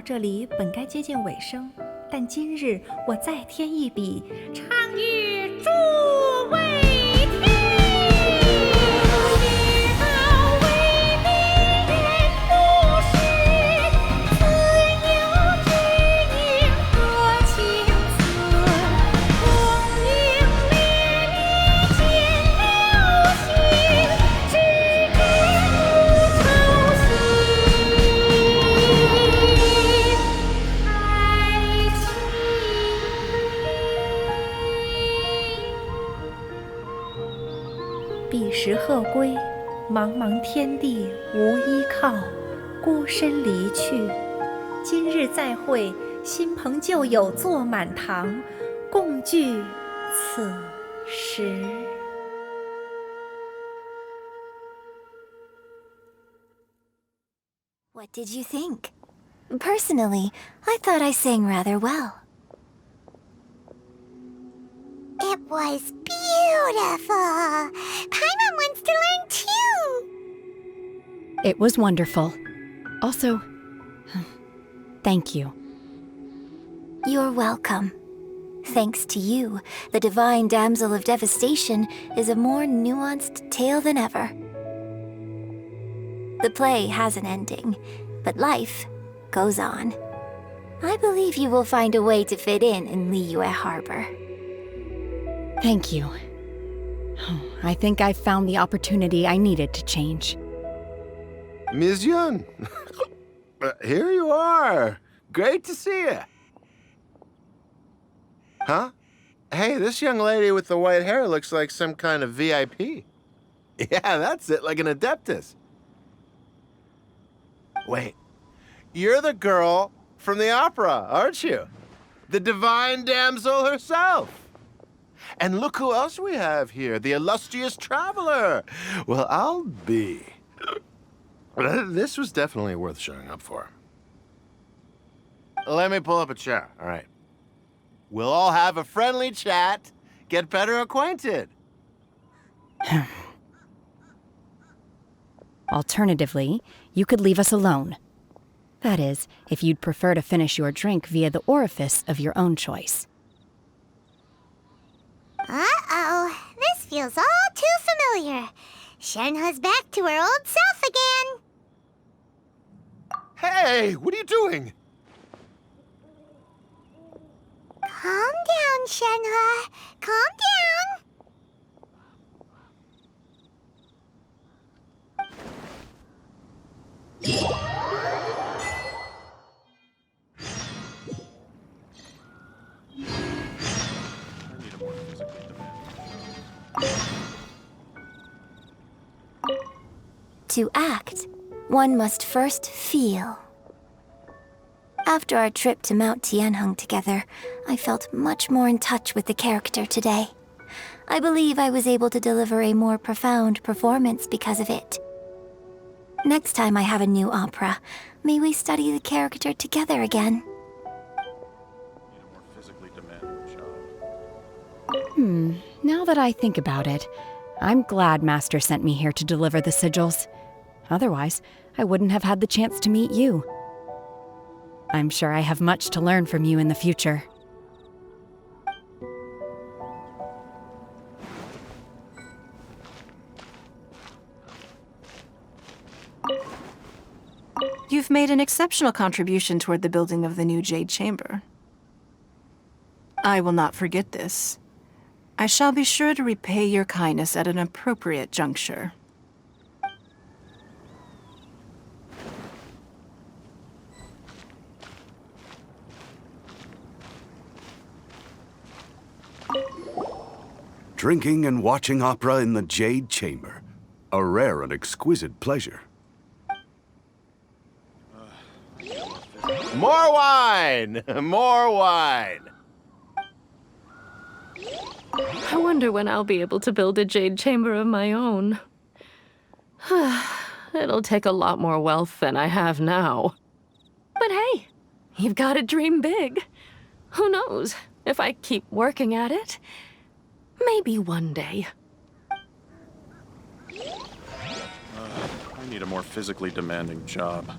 这里本该接近尾声，但今日我再添一笔，唱与诸位听。彼时鹤归，茫茫天地无依靠，孤身离去。今日再会，新朋旧友坐满堂，共聚此时。What did you think? Personally, I thought I sang rather well. It was beautiful! Paimon wants to learn too! It was wonderful. Also, thank you. You're welcome. Thanks to you, the Divine Damsel of Devastation is a more nuanced tale than ever. The play has an ending, but life goes on. I believe you will find a way to fit in Liyue Harbor. Thank you. I think I've found the opportunity I needed to change. Ms. Yun, here you are. Great to see you. Huh? Hey, this young lady with the white hair looks like some kind of VIP. Yeah, that's it, like an Adeptus. Wait, you're the girl from the opera, aren't you? The divine damsel herself. And look who else we have here, the illustrious traveler. Well, I'll be. This was definitely worth showing up for. Let me pull up a chair, all right. We'll all have a friendly chat, get better acquainted. Alternatively, you could leave us alone. That is, if you'd prefer to finish your drink via the orifice of your own choice. Uh-oh, this feels all too familiar. Shenhe's back to her old self again. Hey, what are you doing? Calm down, Shenhe. Calm down. To act, one must first feel. After our trip to Mount Tianheng together, I felt much more in touch with the character today. I believe I was able to deliver a more profound performance because of it. Next time I have a new opera, may we study the character together again. Now that I think about it, I'm glad Master sent me here to deliver the sigils. Otherwise, I wouldn't have had the chance to meet you. I'm sure I have much to learn from you in the future. You've made an exceptional contribution toward the building of the new Jade Chamber. I will not forget this. I shall be sure to repay your kindness at an appropriate juncture. Drinking and watching opera in the Jade Chamber. A rare and exquisite pleasure. More wine! More wine! I wonder when I'll be able to build a Jade Chamber of my own. It'll take a lot more wealth than I have now. But hey, you've got to dream big. Who knows? If I keep working at it, maybe one day. I need a more physically demanding job.